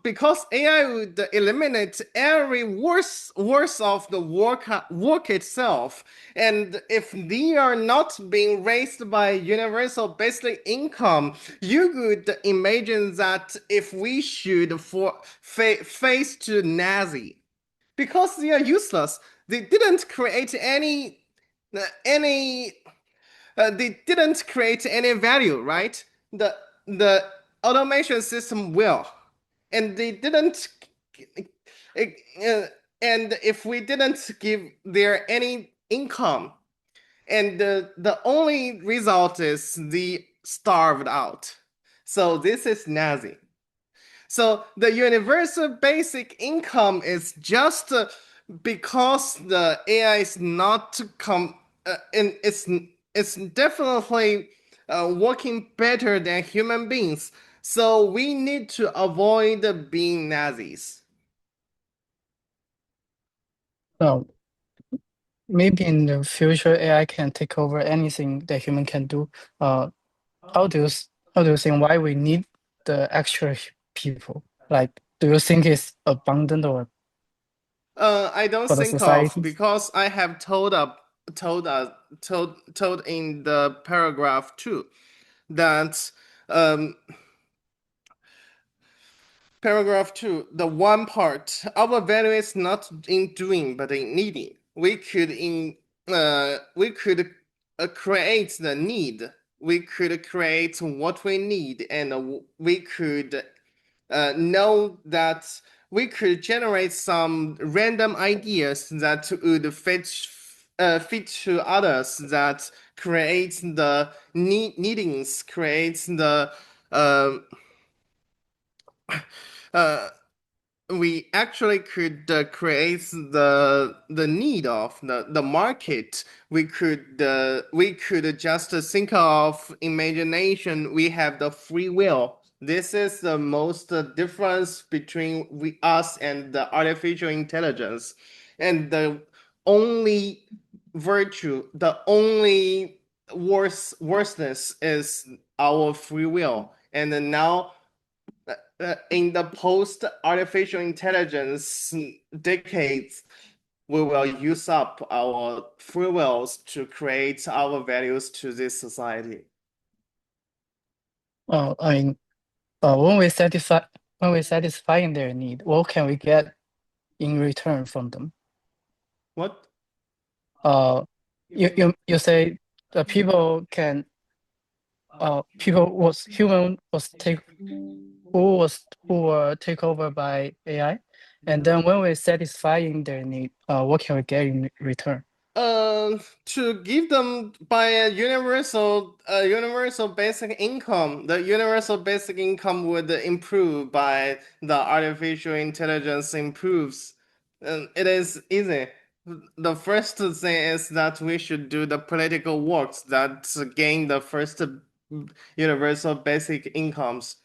because AI would eliminate every worse of the work itself, and if they are not being raised by universal basic income, you could imagine that if we should face to Nazi, because they are useless, they didn't create any they didn't create any value, right? The automation system will, and they didn't. And if we didn't give there any income, and the only result is the starved out. So this is Nazi. So the universal basic income is just because the AI is not and it's definitely working better than human beings. So we need to avoid being Nazis. No, maybe in the future AI can take over anything that human can do. How do you think why we need the extra people? Like, do you think it's abundant or I don't for the think of society? because I have told in the paragraph 2 that paragraph 2, the one part, our value is not in doing but in needing. We could create the need. We could create what we need, and we could know that we could generate some random ideas that would fit to others, that creates the needings, creates the uh, we actually could create the need of the market. We could just think of imagination. We have the free will. This is the most difference between us and the artificial intelligence, and the only virtue, the only worseness is our free will. And then now in the post artificial intelligence decades, we will use up our free wills to create our values to this society. I mean, when we satisfying their need, what can we get in return from them? What? You say the people can human were take over by AI, and then when we're satisfying their need, what can we get in return? To give them by a universal basic income. The universal basic income would improve by the artificial intelligence improves. It is easy. The first thing is that we should do the political works that gain the first universal basic incomes,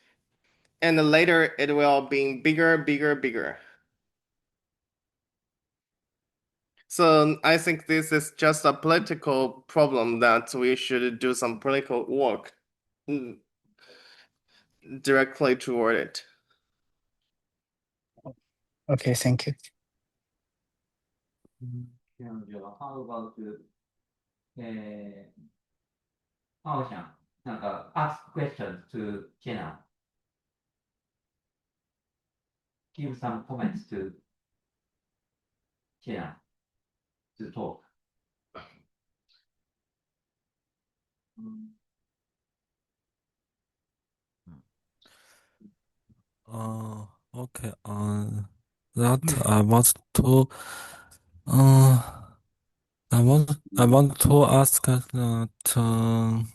and later it will be bigger. So I think this is just a political problem that we should do some political work directly toward it. Okay, thank you. How about Hao-chan, ask questions to Jenna. Give some comments to Jenna to talk. Okay. That I want to uh, I want to ask that um,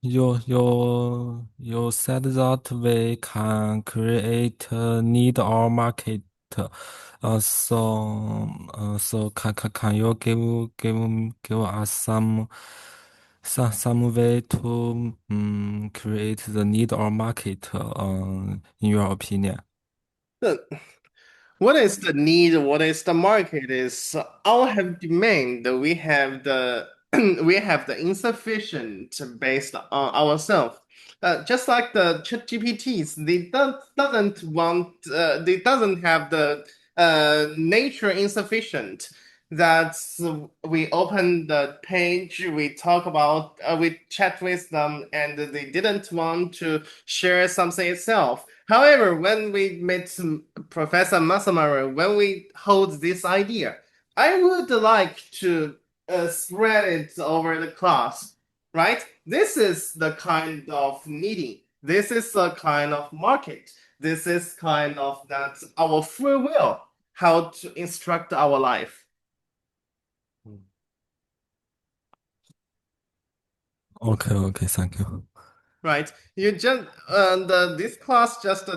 you said that we can create a need or market. So can you give us some way to create the need or market in your opinion? What is the need? What is the market? Is all have demand. We have the we have the insufficient based on ourselves. Just like the ChatGPTs, doesn't want they doesn't have the nature insufficient. That's we open the page, we talk about, we chat with them, and they didn't want to share something itself. However, when we met Professor Matsumaru, when we hold this idea, I would like to spread it over the class, right? This is the kind of needing. This is the kind of market. This is kind of that our free will, how to instruct our life. Okay, thank you. Right. You just this class just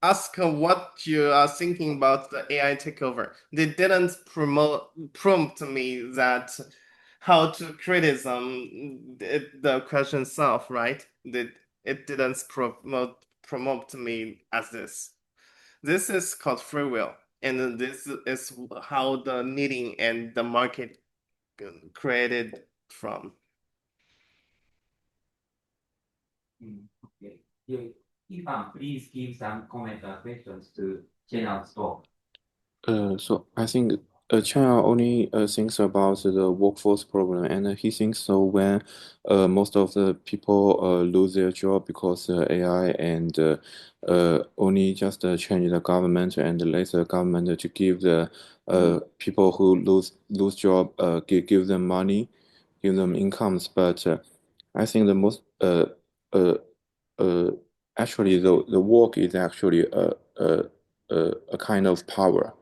ask what you are thinking about the AI takeover. They didn't prompt me that how to criticism the question itself, right? It didn't promote me as this. This is called free will, and this is how the needing and the market created from. Okay. Ivan, please give some comment or questions to Chen's talk. So I think China only thinks about the workforce problem, and he thinks so when most of the people lose their job because AI and only just change the government and let the government to give the people who lose job give them money, give them incomes. But I think the most uh, actually the work is actually a kind of power.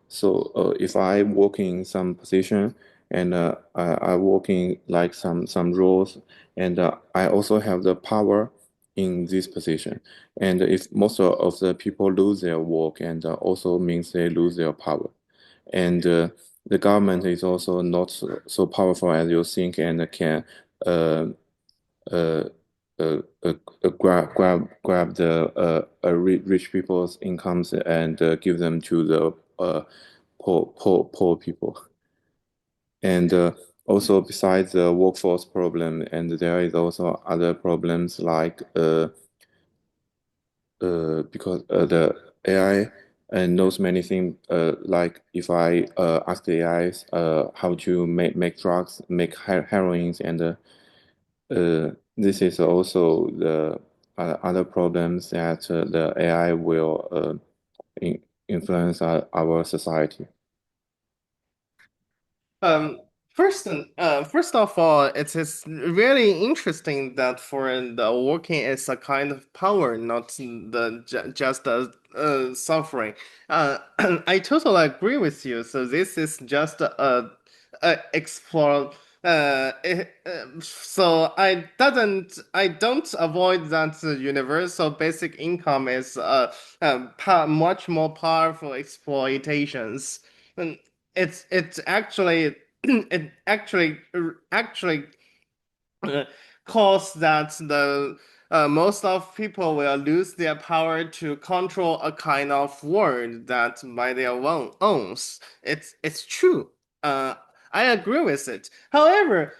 So if I work in some position and I work in like some roles, and I also have the power in this position. And if most of the people lose their work, and also means they lose their power. And the government is also not so powerful as you think, and can uh, uh, grab the rich people's incomes and give them to the poor people. And also besides the workforce problem, and there is also other problems like because the AI knows many things. Like if I ask the AI how to make drugs, make heroines, and this is also the other problems that the AI will influence our society. First of all, it is really interesting that for the working as a kind of power, not just suffering. I totally agree with you. So this is just a explore. So I don't avoid that universal basic income is much more powerful exploitations. And it's actually it actually cause that the most of people will lose their power to control a kind of world that by their own owns. It's true. I agree with it. However,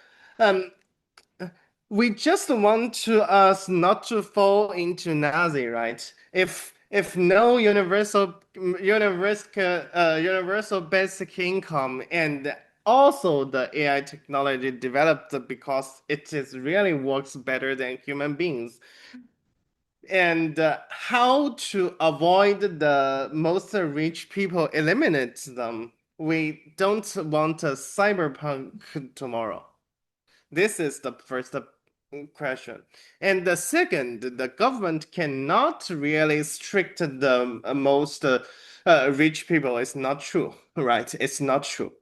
we just want to us not to fall into Nazi, right? If no universal basic income, and also the AI technology developed because it is really works better than human beings. And how to avoid the most rich people eliminate them. We don't want a cyberpunk tomorrow. This is the first question. And the second, the government cannot really strict the most rich people. It's not true, right? It's not true.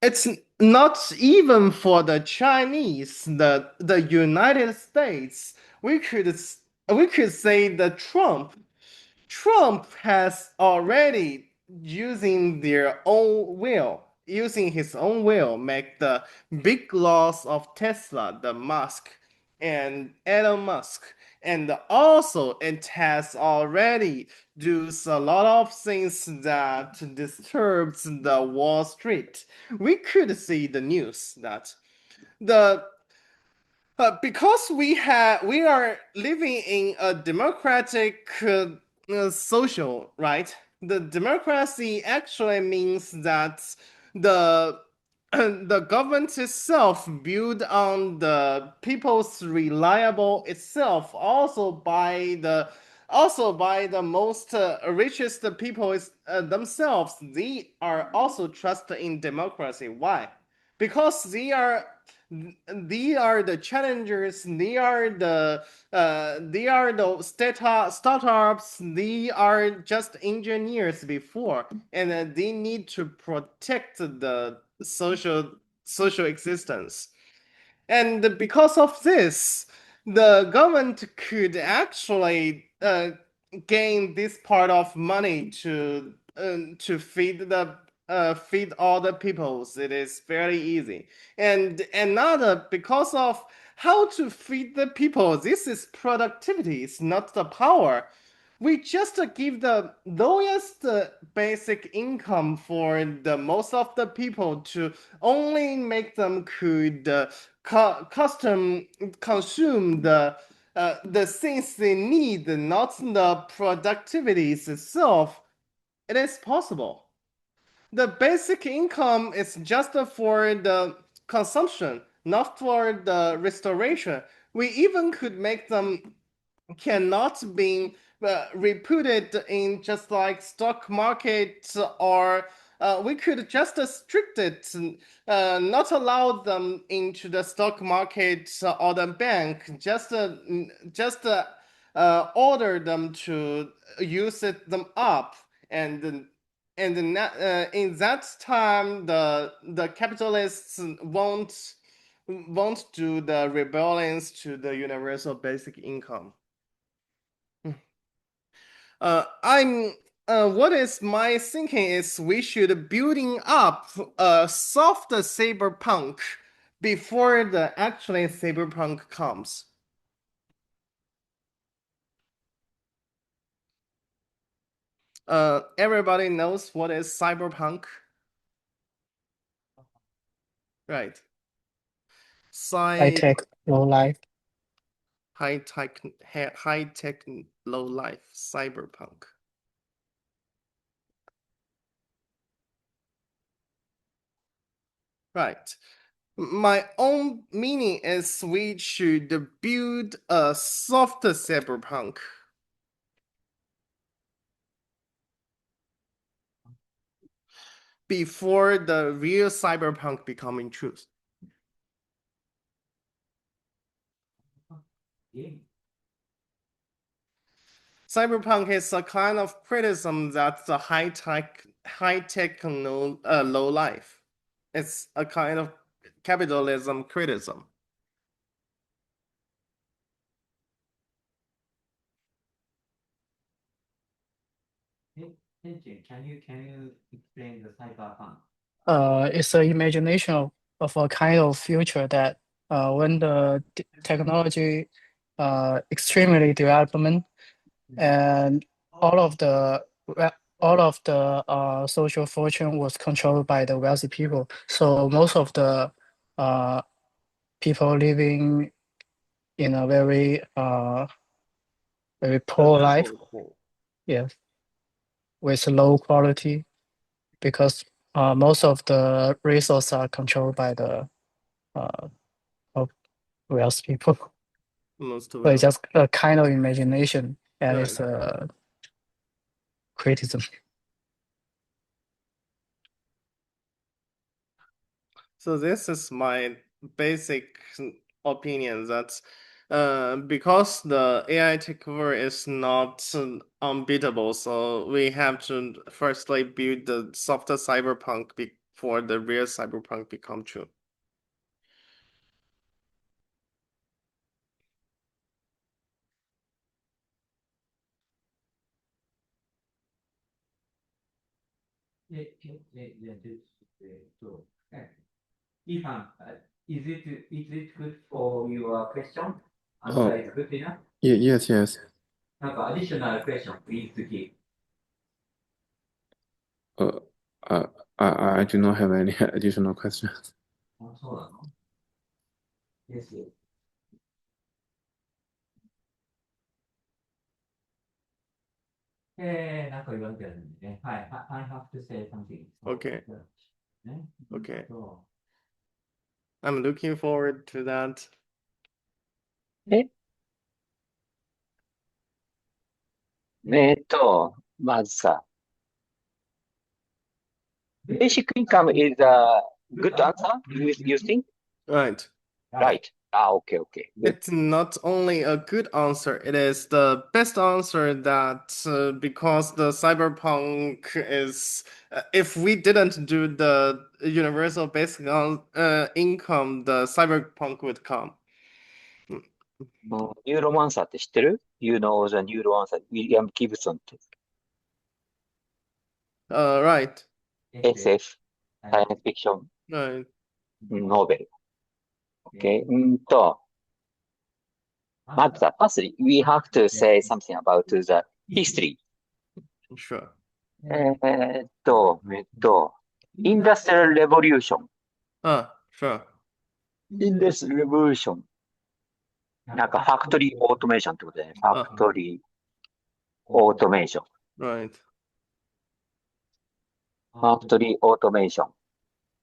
it's not even for the Chinese, the United States. We could say that Trump has already using his own will, make the big loss of Tesla, the Musk and Elon Musk. And also it has already does a lot of things that disturbs the Wall Street. We could see the news that the because we are living in a democratic social, right? The democracy actually means that the the government itself built on the people's reliable itself, also by the most richest people themselves. They are also trusted in democracy. Why? Because they are the challengers. They are the startups. They are just engineers before, and they need to protect the social existence. And because of this, the government could actually gain this part of money to feed all the peoples. It is very easy. And another, because of how to feed the people, this is productivity. It's not the power. We just give the lowest basic income for the most of the people to only make them could custom consume the things they need, not the productivities itself. It is possible. The basic income is just for the consumption, not for the restoration. We even could make them cannot be reputed in just like stock market, or we could just restrict it, not allow them into the stock market or the bank, just order them to use them up, and in that time the capitalists won't do the rebellions to the universal basic income. What is my thinking is we should building up a soft cyberpunk before the actually cyberpunk comes. Everybody knows what is cyberpunk, right? High tech, low life. High tech, low life, cyberpunk. Right. My own meaning is we should build a soft cyberpunk. Before the real cyberpunk becoming truth. Cyberpunk is a kind of criticism that's the high tech low life. It's a kind of capitalism criticism. Can you explain the cyberpunk? It's an imagination of a kind of future that when the technology extremely development, and all of the social fortune was controlled by the wealthy people. So most of the people living in a very poor life. Yes, with low quality, because most of the resources are controlled by the of wealthy people. So it's just a kind of imagination, and it's a criticism. So this is my basic opinion that because the AI takeover is not unbeatable, so we have to firstly build the softer cyberpunk for the real cyberpunk become true. Ethan, is it good for your question? Oh, Answer is good enough? yes, yes. Additional question, please give. I do not have any additional questions. そうなのですよ。なんか言われてるんでね。はい。I have to say something. Okay. ね。Okay. そ I'm looking forward to that. まずさ、basic income is a good answer, you think? Right. Right. Okay. Good. It's not only a good answer, it is the best answer that because the cyberpunk is, if we didn't do the universal basic income, the cyberpunk would come. Neuromancer って知ってる ?You know the Neuromancer, William Gibson って。Right. SF, science fiction, Right. novel. Okay. まずさ、firstly, we have to say something about the history. Sure. Industrial Revolution. Sure. Industrial Revolution. なんかファクトリーオートメーションってことだよね。ファクトリーオートメーション。Right. ファクトリーオートメーション。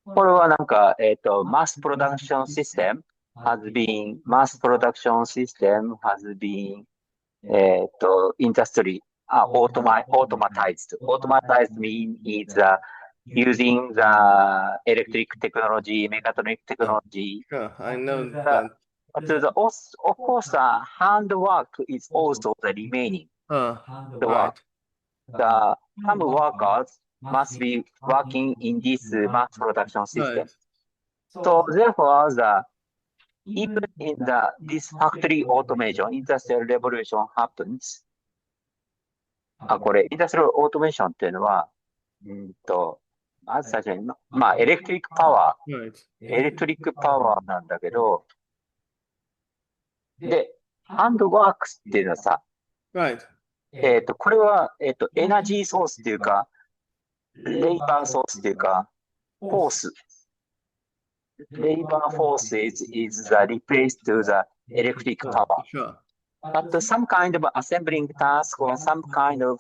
これはなんか、mass production system has been industry, automatized. Automatized mean is using the electric technology, mechatronic technology. Sure. I know that. But of course, handwork is also the remaining. Right. Some workers must be working in this mass production system. Right. So therefore, even in this factory automation, industrial revolution happens. これ、インダストリアルオートメーションっていうのは、まず最初に、エレクトリックパワーなんだけど、で、ハンドワークスっていうのはさ、これは、エナジーソースっていうか、レイバーソースっていうか、フォース。Labor force is the replace to the electric power. Sure. But some kind of assembling task or some part of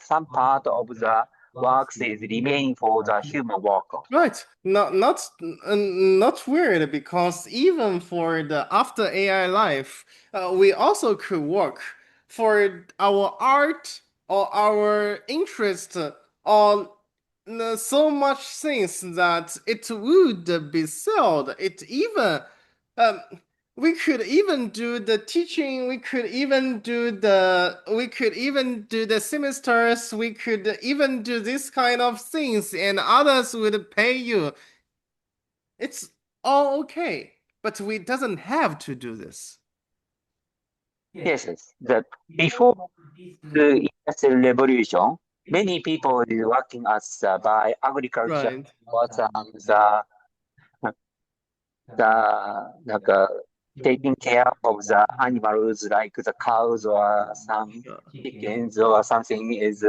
the works is remaining for the human worker. Right. Not weird because even for the after AI life, we also could work for our art or our interest on so much things that it would be sold. We could even do the teaching. We could even do the semesters. We could even do this kind of things, and others would pay you. It's all okay, but we doesn't have to do this. Yes. Before the industrial revolution, many people were working as by agriculture or taking care of the animals like the cows or some chickens or something is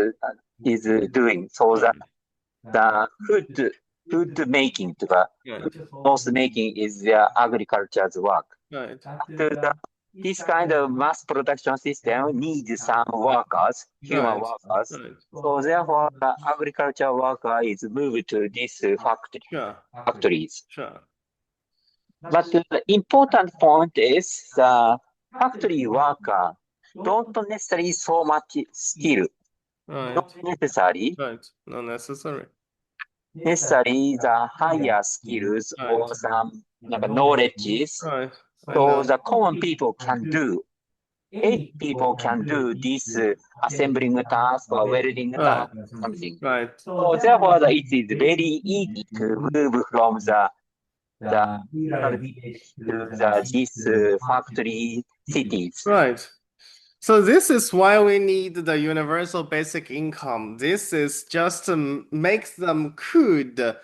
doing. So the food making, food making is their agriculture's work. Right. This kind of mass production system needs some workers, human workers. So therefore, the agriculture worker is moved to these factories. Sure. But the important point is the factory worker don't necessarily so much skill. Not necessary. Right. Not necessary. Necessary the higher skills or some knowledges. Right. So the common people can do. 8 people can do this assembling task or welding task or something. Right. So therefore, it is very easy to move from the to these factory cities. Right. So this is why we need the universal basic income. This is just to make them could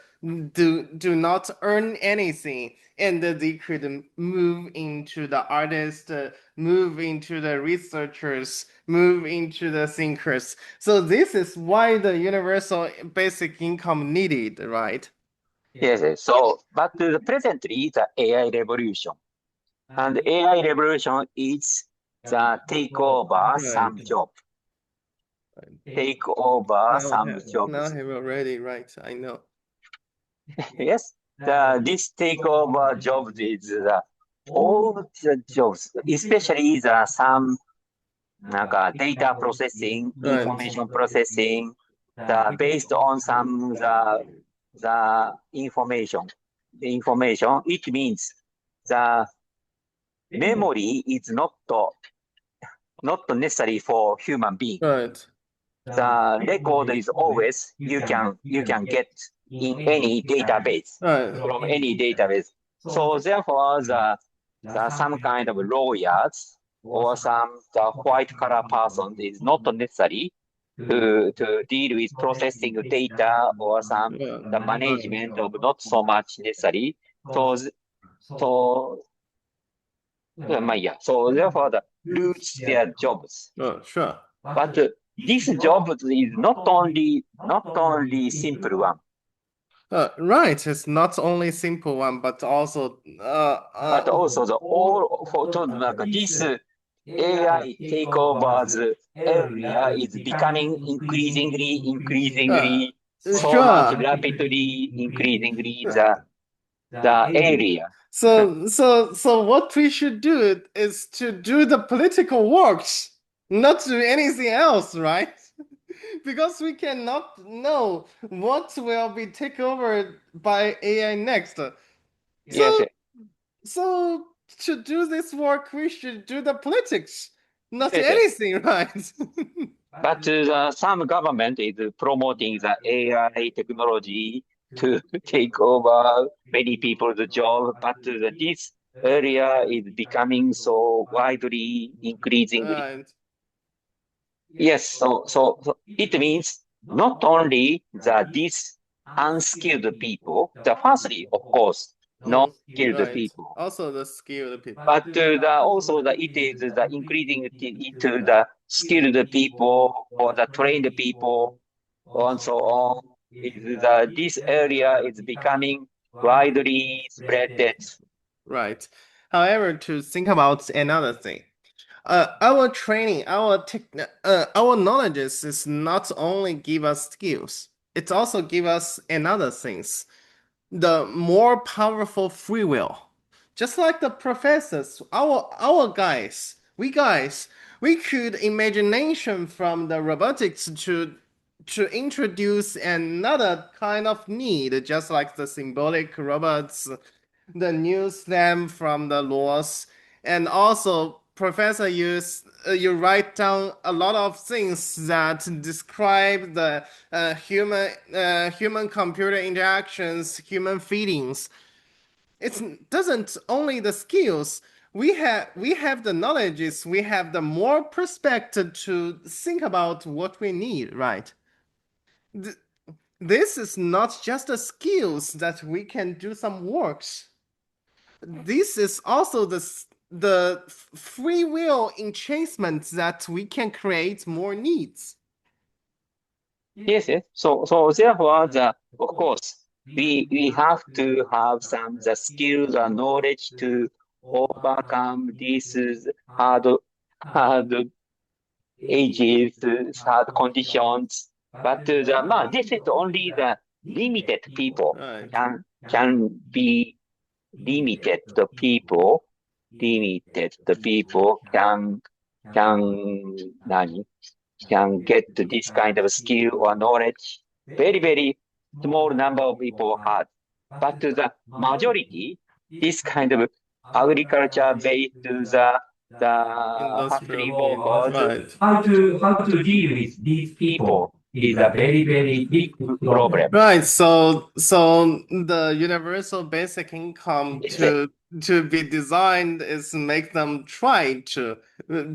do not earn anything, and they could move into the artist, move into the researchers, move into the thinkers. So this is why the universal basic income needed, right? Yes, yes. So, but presently the AI revolution, and AI revolution is the take over some job. Take over some jobs. Now have already, right? I know. Yes, this takeover jobs is all the jobs, especially some data processing, information processing, based on some the information. The information, it means the memory is not necessary for human being. Right. The record is always you can get in any database from any database. So therefore, some kind of lawyers or the white collar person is not necessary to deal with processing data or the management of not so much necessary. So therefore the lose their jobs. Sure. But this job is not only simple one. Right, it's not only simple one, but also but also the all for this AI takeovers area is becoming increasingly so much rapidly increasingly the area. So what we should do is to do the political works, not do anything else, right? Because we cannot know what will be taken over by AI next. So to do this work, we should do the politics, not anything, right? But some government is promoting the AI technology to take over many people's job, but this area is becoming so widely increasingly. Yes, so it means not only these unskilled people, firstly, of course, not skilled people. Also the skilled people. But it is the increasing into the skilled people or the trained people and so on. This area is becoming widely spread. Right. However, to think about another thing, our training, our knowledge is not only give us skills, it also give us another things, the more powerful free will. Just like the professors, our guys, we could imagination from the robotics to introduce another kind of need, just like the symbolic robots, the new stem from the laws, and also professor you write down a lot of things that describe the human computer interactions, human feelings. It doesn't only the skills. We have the knowledges, we have the more perspective to think about what we need, right? This is not just the skills that we can do some works. This is also the free will enchantment that we can create more needs. Yes. So therefore, of course, we have to have the skills and knowledge to overcome these hard ages, hard conditions. But this is only the limited people can be limited. The people can get this kind of skill or knowledge. Very, very small number of people had. But the majority, this kind of agriculture-based the Industrial factory people, workers, right? how to deal with these people is a very, very big problem. Right. So the universal basic income to be designed is make them try to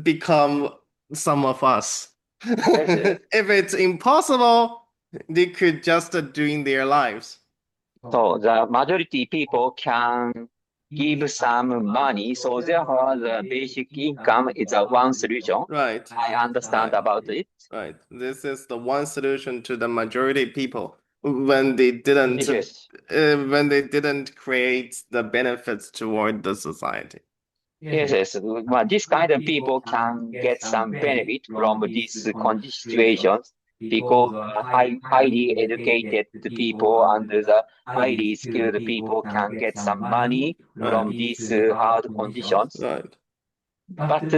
become some of us. If it's impossible, they could just doing their lives. So the majority people can give some money, so therefore the basic income is a one solution. Right. I understand about it. Right. This is the one solution to the majority people when they didn't Yes. when they didn't create the benefits toward the society. Yes. Well, this kind of people can get some benefit from these situations because highly educated people and the highly skilled people can get some money from these hard conditions. Right. But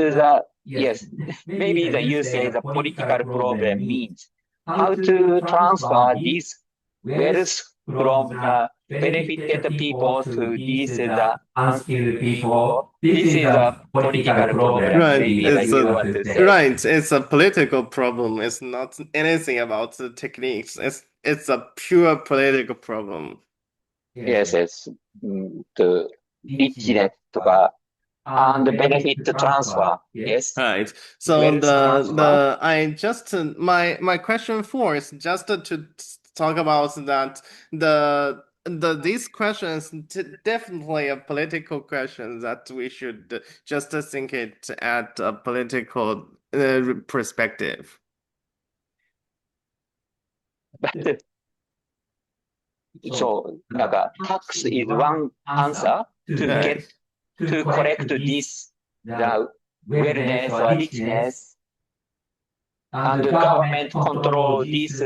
yes, maybe the you say the political problem means how to transfer this wealth from the benefited people to these the unskilled people. This is a political problem. Right. Maybe that It's you want to say. right. It's a political problem. It's not anything about the techniques. It's a pure political problem. Yes. The richness とか and benefit transfer. Yes. Right. So Wealth transfer. I just my question four is just to talk about that these questions definitely a political question that we should just think it at a political perspective. But so, tax is one answer to get to collect this the wellness or richness, and the government control this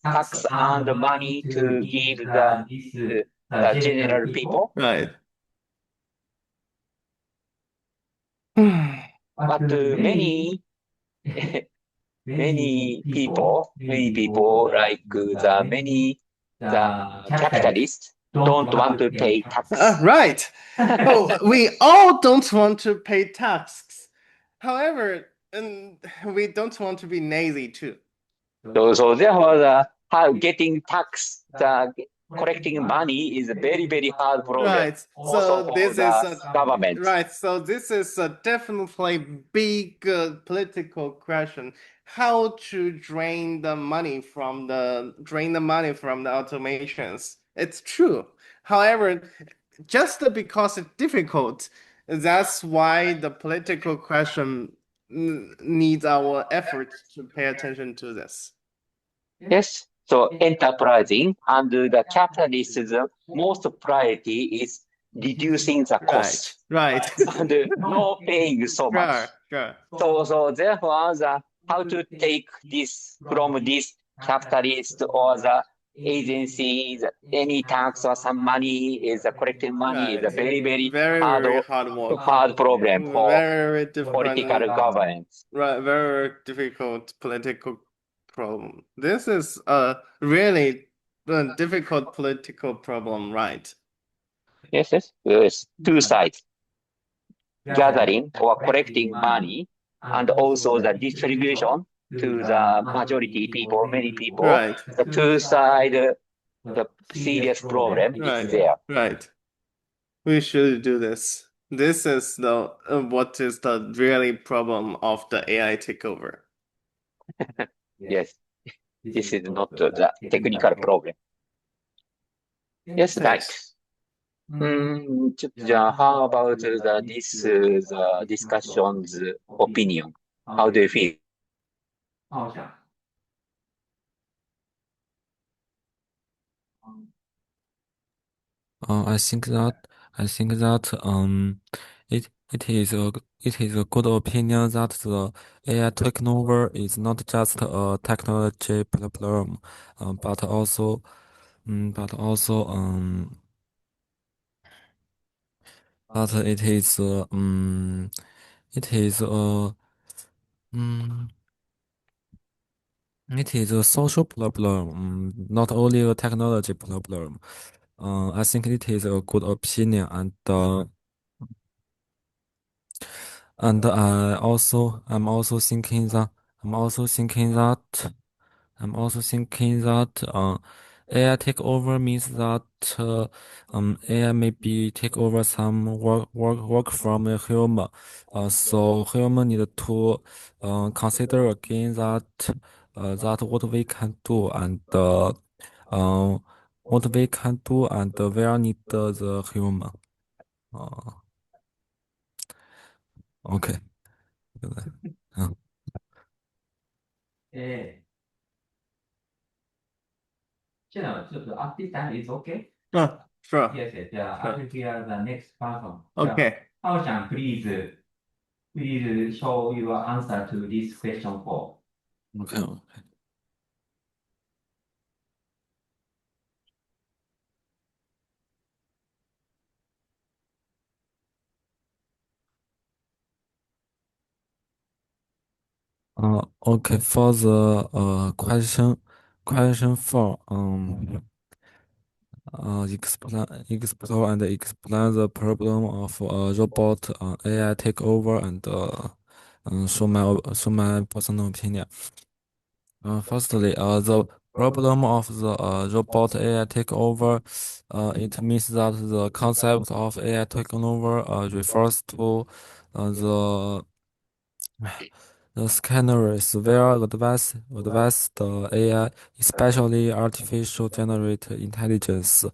tax and the money to give the general people. Right. But many people like the capitalists don't want to pay tax. Right. Oh, we all don't want to pay taxes. However, we don't want to be lazy too. So therefore, how getting tax, collecting money is a very, very hard problem. Right. Also So this for is the government. Right. So this is a definitely big political question. How to drain the money from the automations. It's true. However, just because it's difficult, that's why the political question needs our efforts to pay attention to this. Yes. So enterprising and the capitalism's most priority is reducing the cost. Right. And not paying so much. Sure. So therefore, how to take this from this capitalist or the agencies, any tax or some money is collecting money is a very, very hard problem for very political governance. Right, very difficult political problem. This is a really difficult political problem, right? Yes. There's two sides. Gathering or collecting money and also the distribution to the majority people, many people. Right. The two sides, the serious problem is there. Right. We should do this. This is the what is the really problem of the AI takeover. Yes. This is not the technical problem. Yes, right. How about this discussion's opinion? How do you feel? I think that it is a good opinion that the AI takeover is not just a technology problem, but also but it is it is a it is a social problem, not only a technology problem. I think it is a good opinion, And I'm also thinking that AI takeover means that AI maybe take over some work from a human. So human need to consider again that what we can do uh, what we can do and where need the human. Uh, okay. 嗯。At this time, it's okay? Sure. Yes, yes. Yeah, I will hear the next person. Okay. Hao-chan, please show your answer to this question 4. Okay. Okay, for the question 4, explain the problem of robot AI takeover and show my personal opinion. Firstly, the problem of the robot AI takeover, it means that the concept of AI takeover refers to the scenarios where advanced AI, especially artificial generated intelligence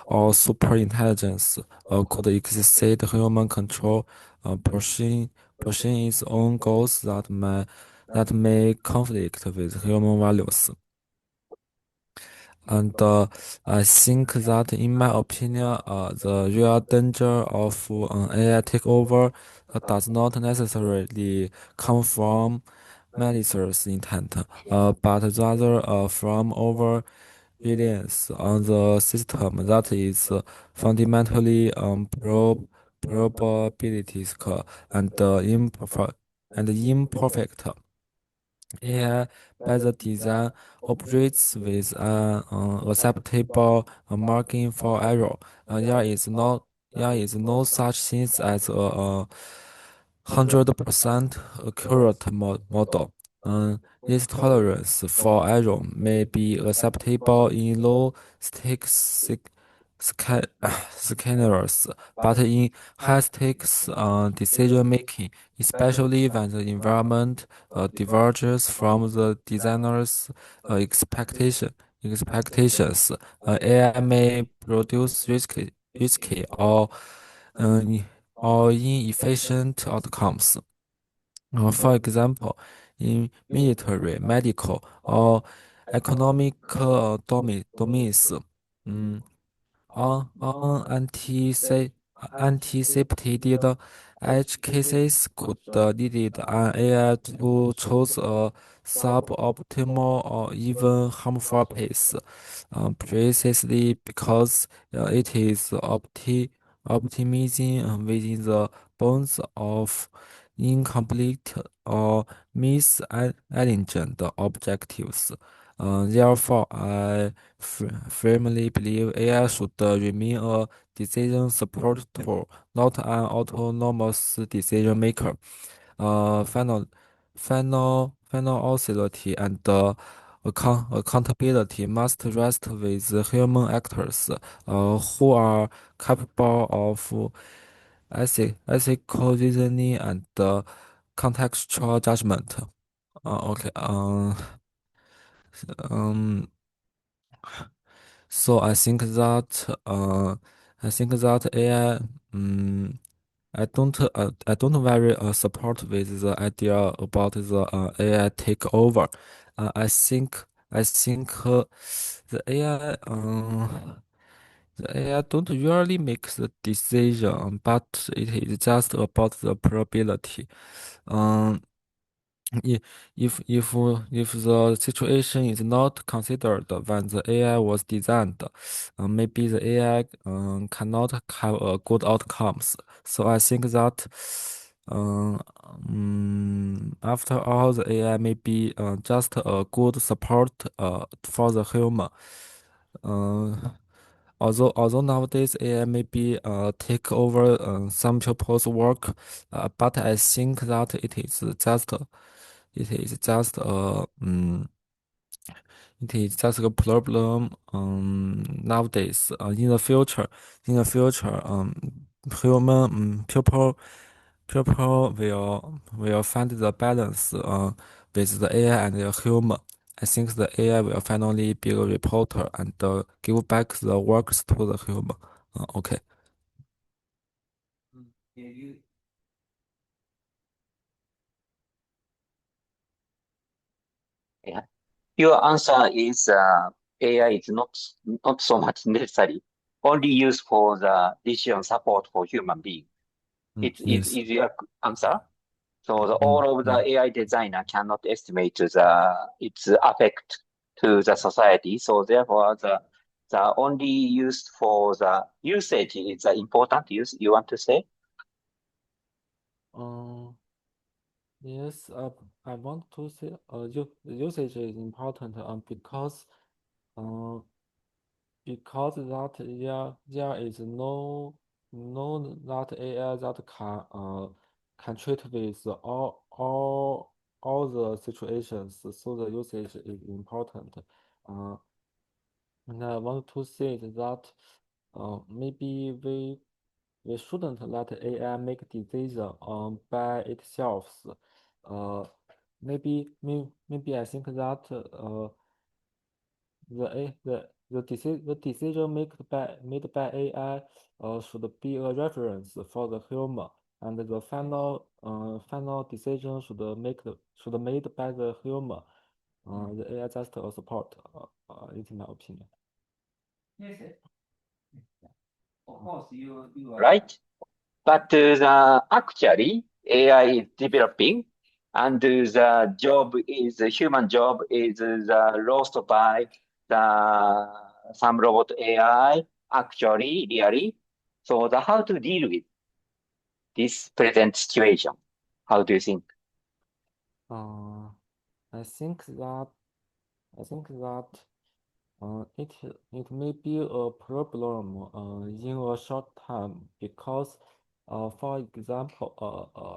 or super intelligence, could exceed human control, pursuing its own goals that may conflict with human values. And I think that, in my opinion, the real danger of AI takeover does not necessarily come from malicious intent, but rather from over reliance on the system that is fundamentally probabilistic and imperfect. AI, by the design, operates with an acceptable margin for error. There is no such thing as a 100% accurate model. This tolerance for error may be acceptable in low stakes scenarios, but in high stakes decision making, especially when the environment diverges from the designer's expectations, AI may produce risky uh, or inefficient outcomes. For example, in military, medical, or economic domains, mm, unanticipated edge cases could lead an AI to choose a suboptimal or even harmful path, precisely because it is optimizing within the bounds of incomplete or misaligned objectives. Therefore, I firmly believe AI should remain a decision support tool, not an autonomous decision maker. Final authority and accountability must rest with human actors, who are capable of ethical reasoning and contextual judgment. Okay. Um. So I think that AI. Um, I don't very support with the idea about the AI takeover. I think the AI don't really make the decision, but it is just about the probability. Um, I- if the situation is not considered when the AI was designed, maybe the AI cannot have good outcomes. So I think that after all, the AI may be just a good support for the human. Uh, although nowadays AI maybe take over some people's work, but I think that it is just it is just a problem nowadays. In the future, people will find the balance with the AI and the human. I think the AI will finally be a reporter and give back the works to the human. Okay. Yeah. Your answer is AI is not so much necessary, only used for the decision support for human being. Yes. Is your answer? So all of the AI designer cannot estimate its effect to the society. So therefore, the only used for the usage is the important use. You want to say? Yes, I want to say usage is important because that there is no that AI that can treat with all the situations, so the usage is important. And I want to say that maybe we shouldn't let AI make decision by itself. Maybe I think that the decision made by AI should be a reference for the human, and the final decision should made by the human. The AI just a support. It's my opinion. Yes, of course, you are Right? But actually, AI is developing, and the human job is lost by some robot AI. Actually, really. So how to deal with this present situation? How do you think? I think that it may be a problem in a short time because for example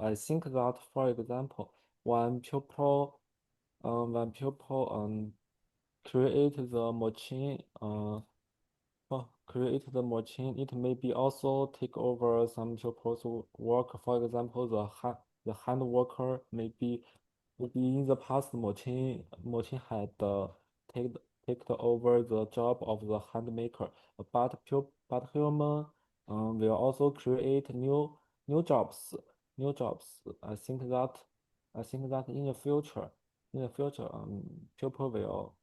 I think that for example when people create the machine it may be also take over some people's work. For example, the hand worker maybe in the past machine had take over the job of the hand maker, but human will also create new jobs. I think that in the future people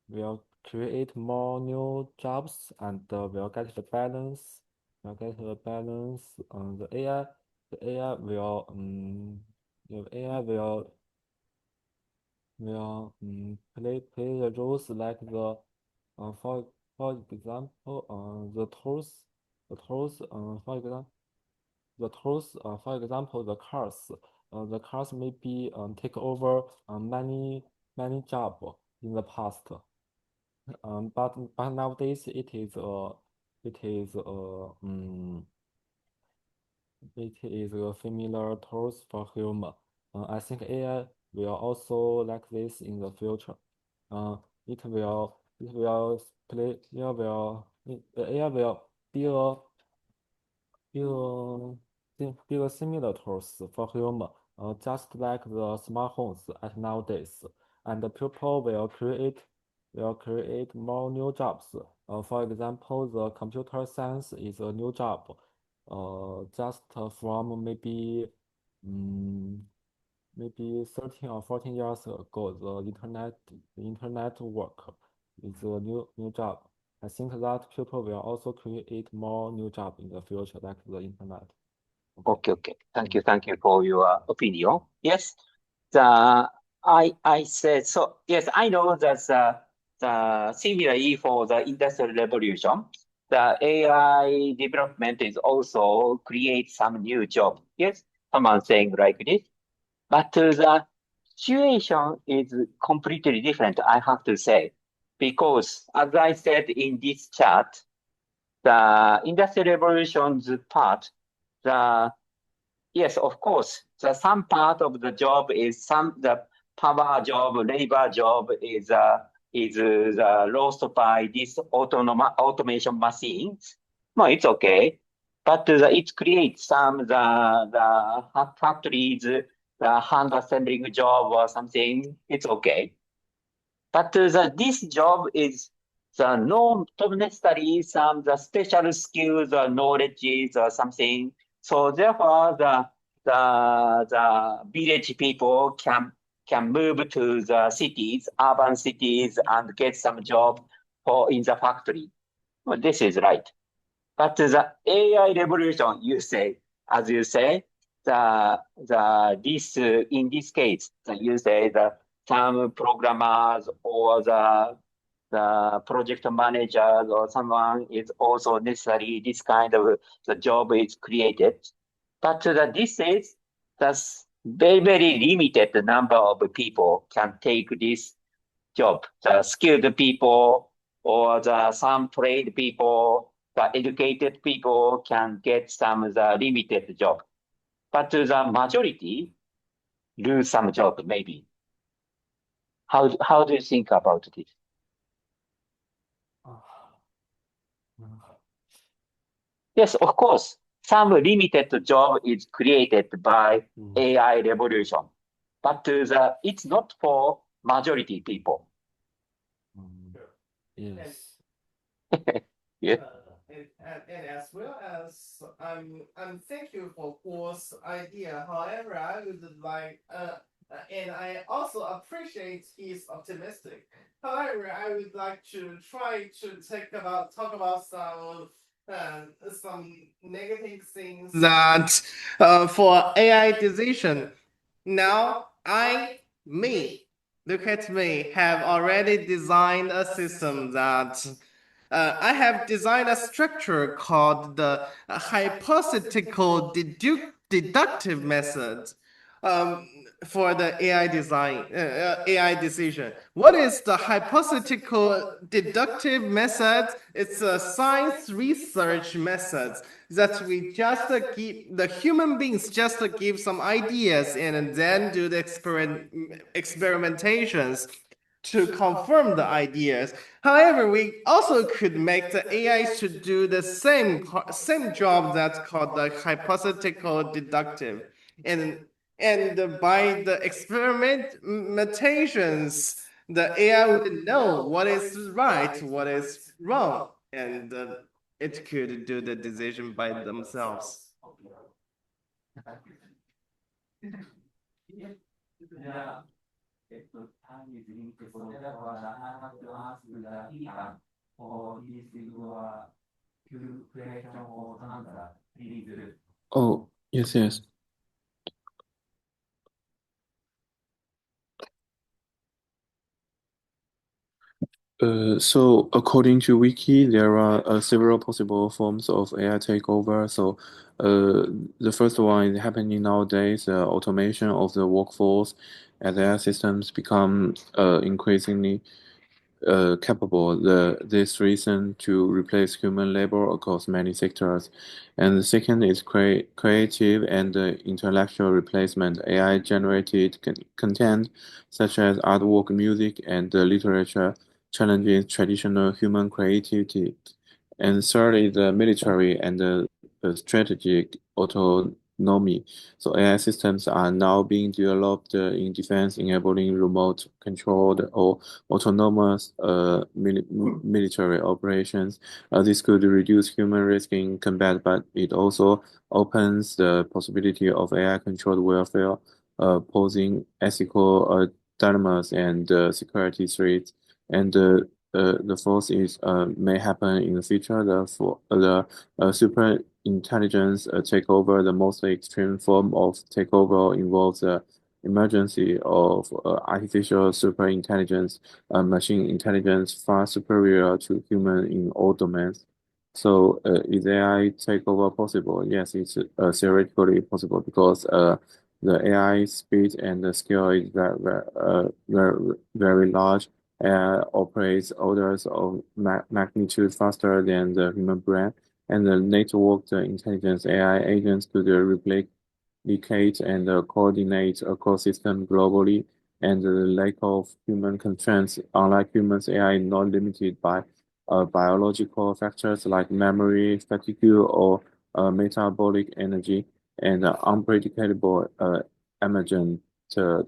will create more new jobs and will get the balance. The AI will play the roles like the for example the tools for example for example the cars maybe take over many jobs in the past. But nowadays it is a familiar tools for human. I think AI will also like this in the future. It will play. The AI will be a similar tools for human, just like the smart homes at nowadays, and the people will create more new jobs. For example, the computer science is a new job. Just from maybe 13 or 14 years ago, the internet work is a new job. I think that people will also create more new job in the future, like the internet. Okay. Thank you for your opinion. Yes, I said so. Yes, I know that similarly for the industrial revolution, the AI development is also create some new job. Yes, someone saying like this, but the situation is completely different. I have to say, because as I said in this chat, the Industrial Revolution's part, yes, of course, some part of the job is the power job, labor job is lost by this automation machines. No, it's okay. But it creates some the factories, the hand assembling job or something. It's okay. But this job is not necessarily some the special skills or knowledges or something. So therefore, the village people can move to the cities, urban cities, and get some job in the factory. Well, this is right. But the AI revolution, as you say, in this case, you say some programmers or the project managers or someone is also necessary. This kind of the job is created, but this is the very limited number of people can take this job. The skilled people or some trained people, the educated people can get some the limited job, but the majority lose some job maybe. How do you think about this? Yes, of course. Some limited job is created by AI revolution, but it's not for majority people. Yes. Yeah. And as well as thank you for Paul's idea. However, I would like and I also appreciate he's optimistic. However, I would like to try to talk about some negative things that for AI decision. Now look at me, have already designed a system that I have designed a structure called the hypothetical deductive method for the AI decision. What is the hypothetical deductive method? It's a science research method that we just give the human beings just give some ideas and then do the experimentations to confirm the ideas. However, we also could make the AI to do the same job that's called the hypothetical deductive, and by the experimentations, the AI would know what is right, what is wrong, and it could do the decision by themselves. Yeah. 単にリンクそれだから I have to ask the Ethan or this question or answer. Please. Oh, yes. So according to Wiki, there are several possible forms of AI takeover. So the first one is happening nowadays, automation of the workforce as AI systems become increasingly capable. This reason to replace human labor across many sectors. And the second is creative and intellectual replacement. AI-generated content such as artwork, music, and literature challenges traditional human creativity. And third is the military and strategic autonomy. So AI systems are now being developed in defense, enabling remote controlled or autonomous military operations. This could reduce human risk in combat, but it also opens the possibility of AI-controlled warfare, posing ethical dilemmas and security threats. And the fourth is may happen in the future. The super intelligence takeover. The most extreme form of takeover involves the emergency of artificial super intelligence, machine intelligence far superior to human in all domains. So is AI takeover possible? Yes, it's theoretically possible because the AI speed and the scale is very large. operates orders of magnitude faster than the human brain, and the networked intelligence AI agents could replicate and coordinate across systems globally, and the lack of human constraints. Unlike humans, AI is not limited by biological factors like memory, fatigue, or metabolic energy, and unpredictable emergent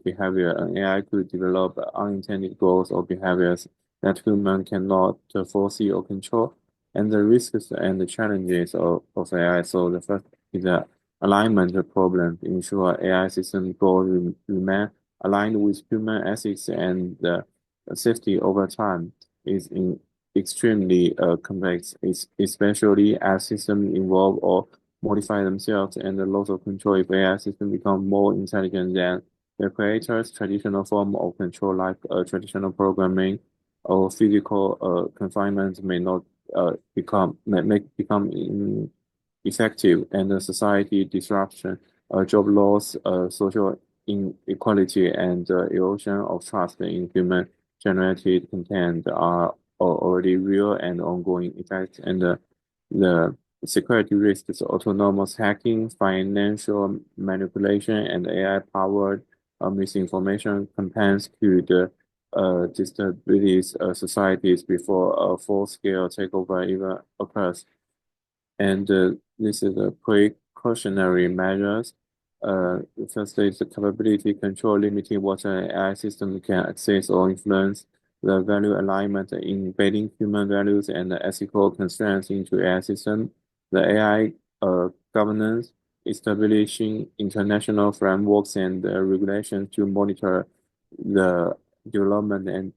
behavior. An AI could develop unintended goals or behaviors that humans cannot foresee or control, and the risks and the challenges of AI. So the first is the alignment problem. Ensure AI system goals remain aligned with human ethics and safety over time is extremely complex, especially as systems evolve or modify themselves, and the loss of control if AI systems become more intelligent than their creators. Traditional form of control, like traditional programming or physical confinement, may not become effective, and the society disruption, job loss, social inequality, and erosion of trust in human-generated content are already real and ongoing effects, and the security risks, autonomous hacking, financial manipulation, and AI-powered misinformation campaigns could destabilize societies before a full-scale takeover even occurs. And this is a precautionary measures. First is the capability control, limiting what an AI system can access or influence, the value alignment, embedding human values and ethical constraints into AI system, the AI governance, establishing international frameworks and regulations to monitor the development and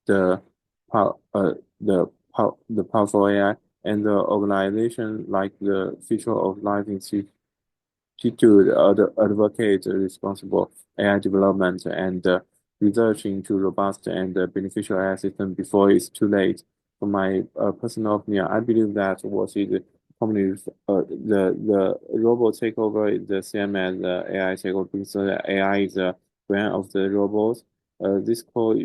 the powerful AI, and the organization like the Future of Life Institute advocate responsible AI development and research into robust and beneficial AI system before it's too late. For my personal opinion, I believe that what is commonly the robot takeover is the same as the AI takeover, because the AI is the brain of the robots. This core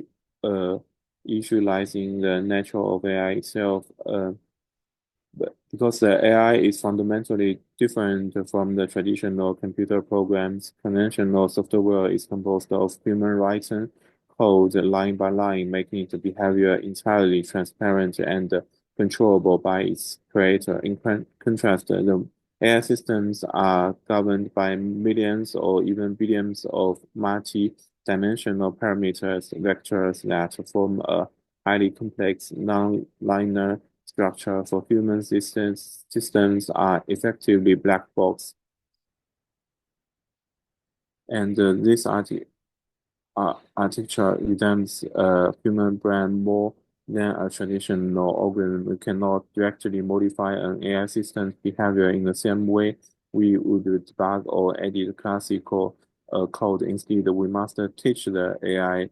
issue lies in the nature of AI itself. Because the AI is fundamentally different from the traditional computer programs, conventional software is composed of human-written code line by line, making its behavior entirely transparent and controllable by its creator. In contrast, the AI systems are governed by millions or even billions of multi-dimensional parameters, vectors that form a highly complex non-linear structure. For human systems are effectively black box, and this architecture resembles a human brain more than a traditional organ. We cannot directly modify an AI system's behavior in the same way we would debug or edit classical code. Instead, we must teach the AI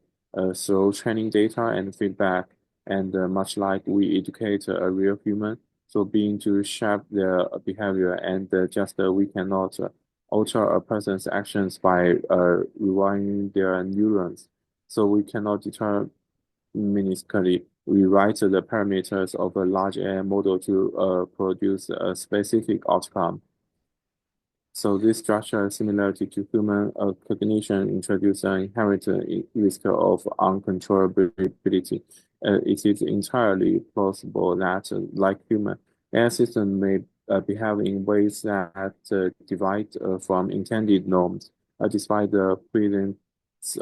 through training data and feedback, and much like we educate a real human, so being to shape their behavior, and just we cannot alter a person's actions by rewiring their neurons. So we cannot deterministically rewrite the parameters of a large AI model to produce a specific outcome. So this structure similarity to human cognition introduces an inherent risk of uncontrollability. It is entirely plausible that, like human, AI systems may behave in ways that divide from intended norms, despite the presence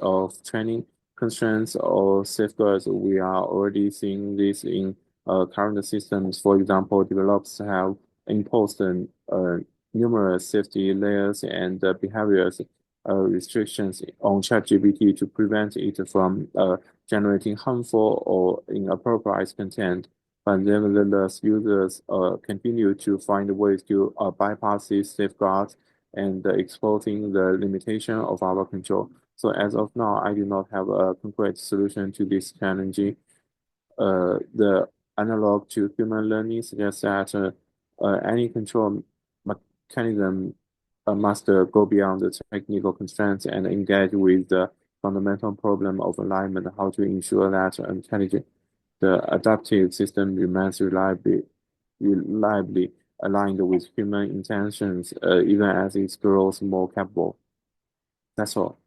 of training constraints or safeguards. We are already seeing this in current systems. For example, developers have imposed numerous safety layers and behaviors restrictions on ChatGPT to prevent it from generating harmful or inappropriate content. But nevertheless, users continue to find ways to bypass these safeguards and exploiting the limitation of our control. So as of now, I do not have a concrete solution to this challenge. The analog to human learning suggests that any control mechanism must go beyond the technical constraints and engage with the fundamental problem of alignment, how to ensure that the adaptive system remains reliably aligned with human intentions, even as it grows more capable. That's all.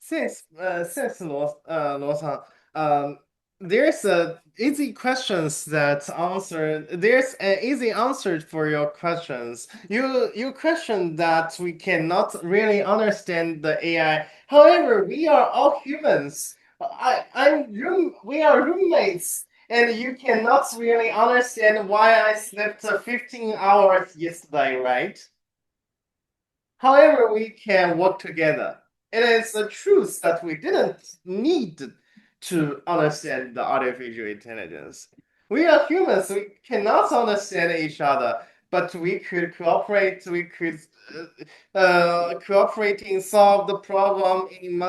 Thanks, Lo-san. There's a easy questions that answer. There's an easy answer for your questions. You question that we cannot really understand the AI. However, we are all humans. We are roommates, and you cannot really understand why I slept 15 hours yesterday, right? However, we can work together. It is a truth that we didn't need to understand the artificial intelligence. We are humans, we cannot understand each other, but we could cooperate, we could cooperate and solve the problem in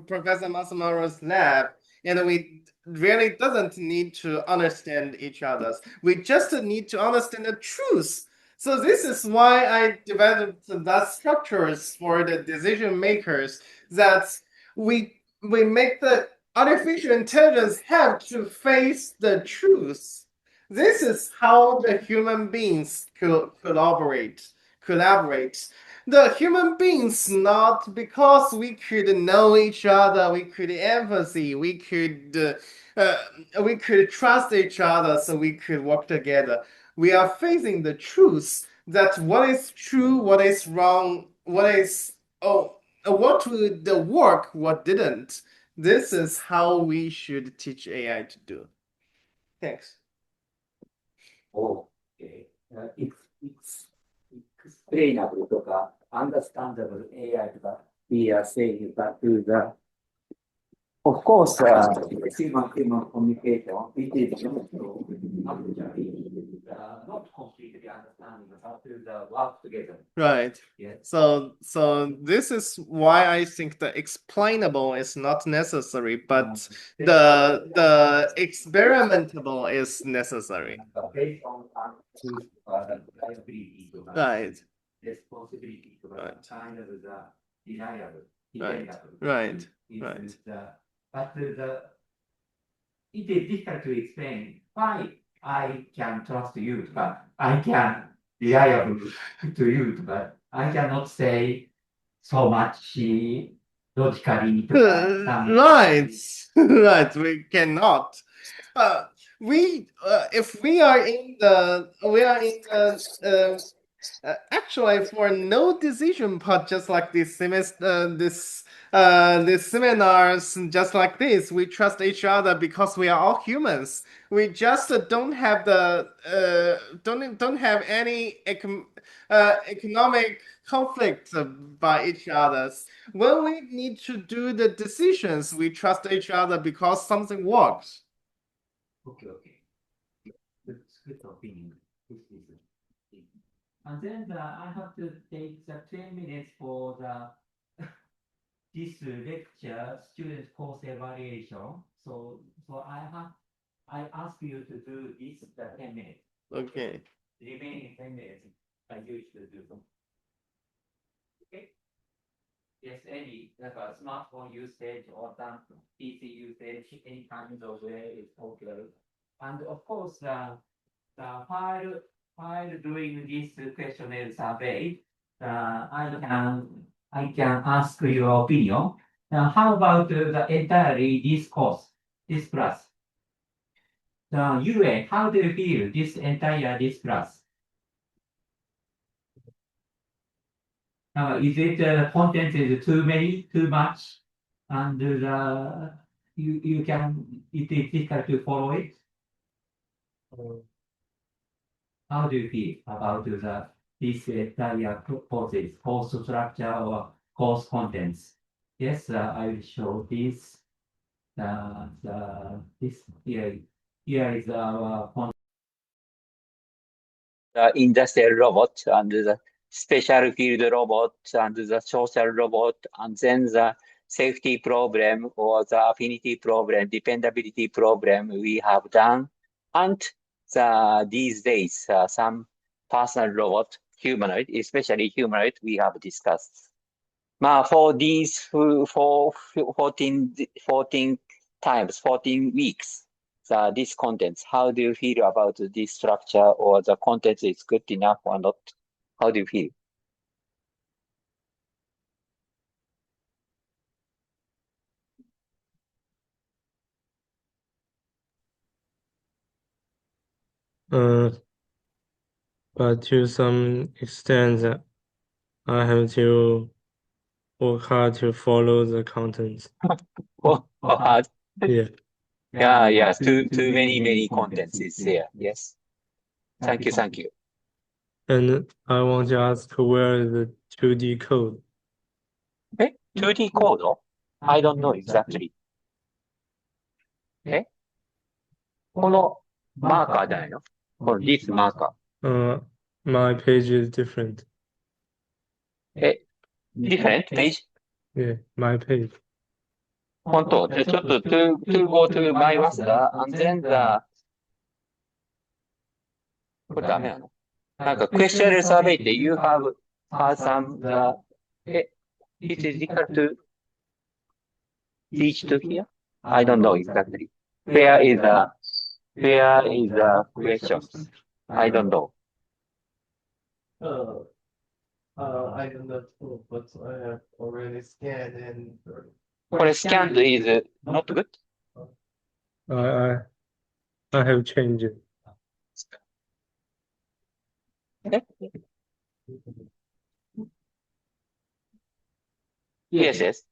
Professor Matsumaru's lab, and we really doesn't need to understand each other. We just need to understand the truth. So this is why I developed the structures for the decision makers that we make the artificial intelligence have to face the truth. This is how the human beings collaborate. The human beings not because we could know each other, we could empathy, we could trust each other, so we could work together. We are facing the truth that what is true, what is wrong, what would work, what didn't. This is how we should teach AI to do. Thanks. Okay. It's explainable とか understandable AI とか we are saying that to the of course human communication it is not actually not completely understanding how to work together. Right. Yes. So this is why I think the explainable is not necessary, but the experimentable is necessary. Based on reliability, Right. responsibility, Right. kind of the reliable, Right. dependable. Right. Is Right. But it is difficult to explain why I can trust you, but I can reliable to you, but I cannot say so much logically. Right. Right. We cannot. If we are in the actually for no decision part, just like this semester, this seminars, just like this, we trust each other because we are all humans. We just don't have the don't have any economic conflict by each other. When we need to do the decisions, we trust each other because something works. Okay. Good opinion. And then I have to take the 10 minutes for this lecture student course evaluation. So I ask you to do this 10 minutes. Okay. Remaining 10 minutes I usually do. Okay. Yes, any smartphone usage or PC usage, any kind of way is okay. And of course, while doing this questionnaire survey, I can ask your opinion. How about the entirely this course, this class? Yue, how do you feel this class? Is it content is too many, too much, and you can it is difficult to follow it? How do you feel about this entire courses, course structure or course contents? Yes, I will show this. this here is our the industrial robot and the special field robot and the social robot, and then the safety problem or the affinity problem, dependability problem we have done. And these days, some personal robot, humanoid, especially humanoid, we have discussed. For these 14 times, 14 weeks, these contents, how do you feel about this structure, or the content is good enough or not? How do you feel? But to some extent, I have to work hard to follow the content. Hard? Yeah. Yeah. Too many contents is there. Yes. Thank you. And I want to ask, where is the 2D code? 2D code? I don't know exactly. このマーカーじゃないの？この this marker. My page is different. Different page? Yeah, my page. 本当？じゃあちょっと to go to my Waseda and then the これダメなの？なんか questionnaire survey って you have some it is difficult to reach to here? I don't know exactly. Where is the questions? I don't know. I don't know too, but I have already scanned and. これ scanned is not good? I have changed it. Yes.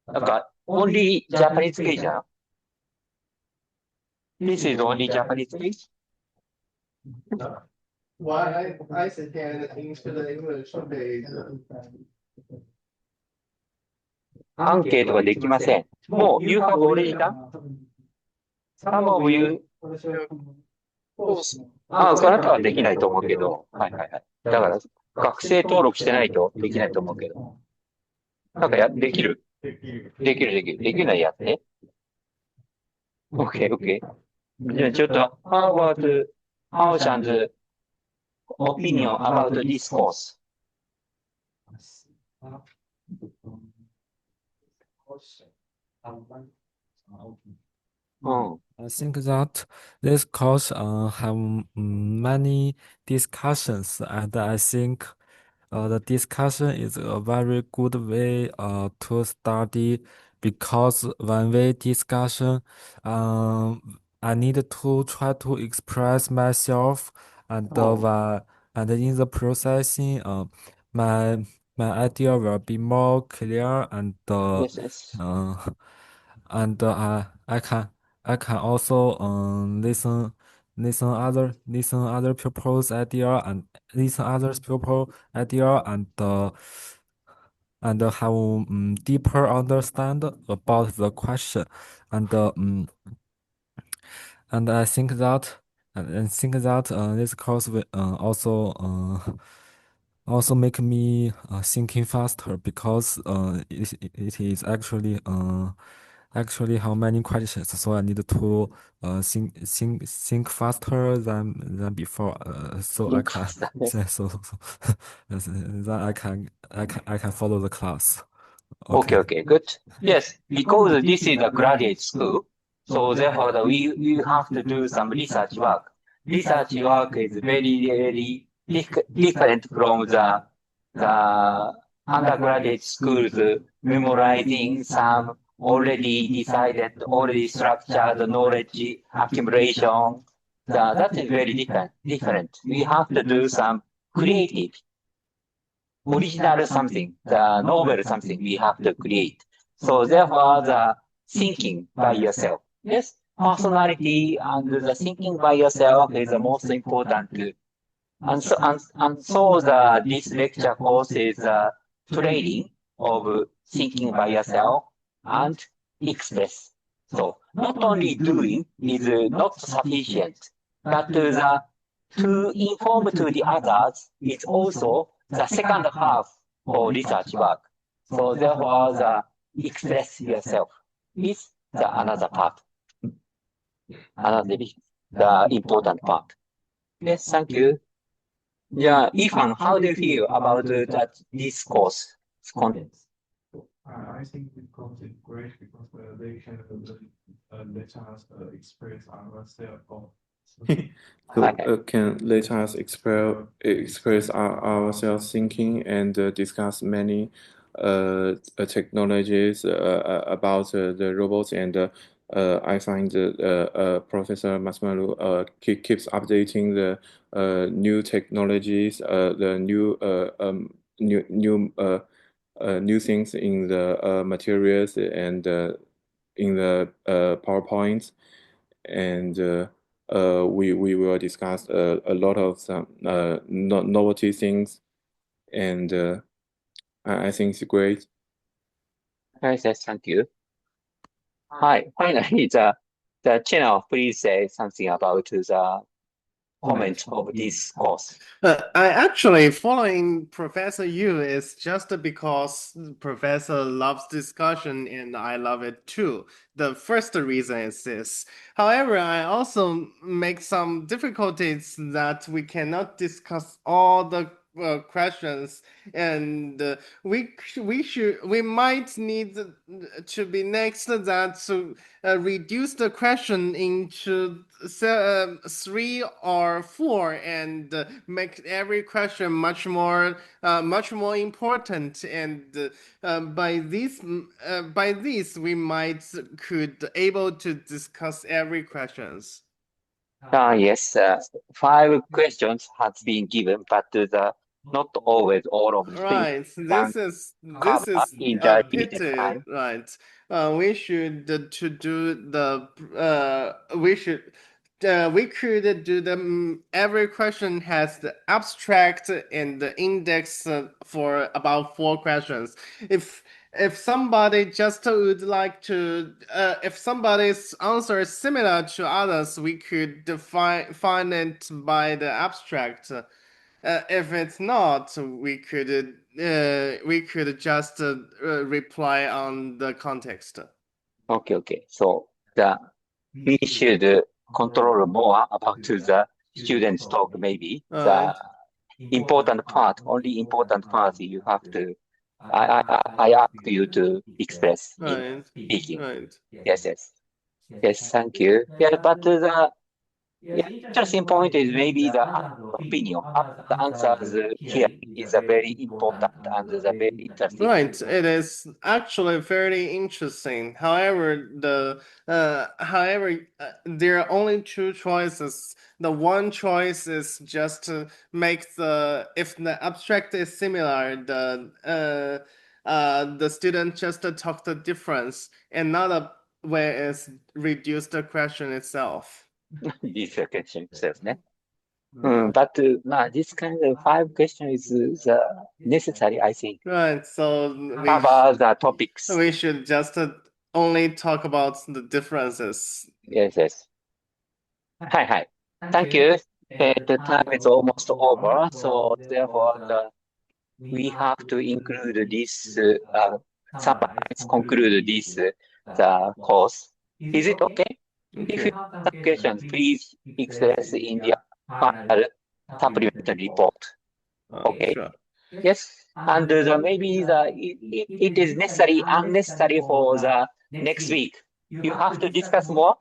なんか only Japanese page じゃん。This is only Japanese page? Why I scanned things to the English page. アンケートができません。もう、you have already done? Some of you. あなたはできないと思うけど。はい。だから、学生登録してないとできないと思うけど。なんかできる？できるならやって。OK。じゃあちょっと、how about Hao-chan's opinion about this course? I think that this course have many discussions, and I think the discussion is a very good way to study, because when we discussion, I need to try to express myself, and and in the processing, my idea will be more clear, and Yes. And I can also listen other people's idea, and listen other people idea, and have deeper understand about the question, and and I think that this course will also make me thinking faster, because it is actually have many questions, so I need to think faster than before, so I can that I can follow the class. Okay, good. Yes, because this is a graduate school, so therefore we have to do some research work. Research work is very different from the undergraduate schools memorizing some already decided, already structured knowledge accumulation. That is very different. We have to do some creative, original something, the novel something we have to create. So therefore, the thinking by yourself. Yes, personality and the thinking by yourself is the most important. And so this lecture course is training of thinking by yourself. and express. So not only doing is not sufficient, but to inform to the others is also the second half for research work. So therefore, the express yourself is the another part, another division, the important part. Yes, thank you. Yeah, Ethan, how do you feel about this course contents? I think the content great because they can let us express ourselves. So can let us express ourselves thinking and discuss many technologies about the robots, and I find Professor Matsumaru keeps updating the new technologies, the new things in the materials and in the PowerPoints, and we will discuss a lot of some novelty things, and I think it's great. Yes, thank you. Hi, finally, the channel, please say something about the comment of this course. I actually following Professor Yu is just because Professor loves discussion and I love it too. The first reason is this. However, I also make some difficulties that we cannot discuss all the questions, and we might need to be next that to reduce the question into 3 or 4 and make every question much more important, and by this we might could able to discuss every questions. Yes, 5 questions has been given, but not always all of the Right. This is in a the limited pity. time. Right. We should to do the we could do the every question has the abstract and the index for about 4 questions. If somebody just would like to, if somebody's answer is similar to others, we could find it by the abstract. If it's not, we could just reply on the context. Okay. So we should control more about the students' talk, maybe. The important part, only important part you have to, I ask you to express in speaking. Right. Yes, thank you. Yeah, but the interesting point is maybe the opinion, the answers here is a very important and a very interesting. Right, it is actually very interesting. However, there are only 2 choices. The one choice is just to make if the abstract is similar, the student just talk the difference. Another way is reduce the question itself. This question itself, né? But this kind of 5 questions is necessary, I think. Right, so cover the topics. We should just only talk about the differences. Yes. Hi. Thank you. The time is almost over, so therefore we have to include this, conclude this the course. Is it okay? If you have some questions, please express in the final supplementary report. Okay. Sure. Yes, and maybe it is unnecessary for the next week. You have to discuss more.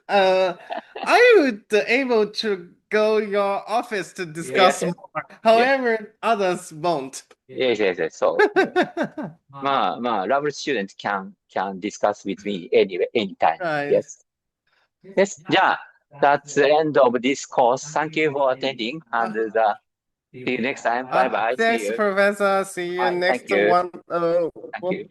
I would able to go your office to discuss more. However, others won't. Yes. So, lovely student can discuss with me anytime. Right. Yes. Yeah, that's the end of this course. Thank you for attending, and see you next time. Bye. Thanks, See you. Professor. See you next Thank you. one. Thank you.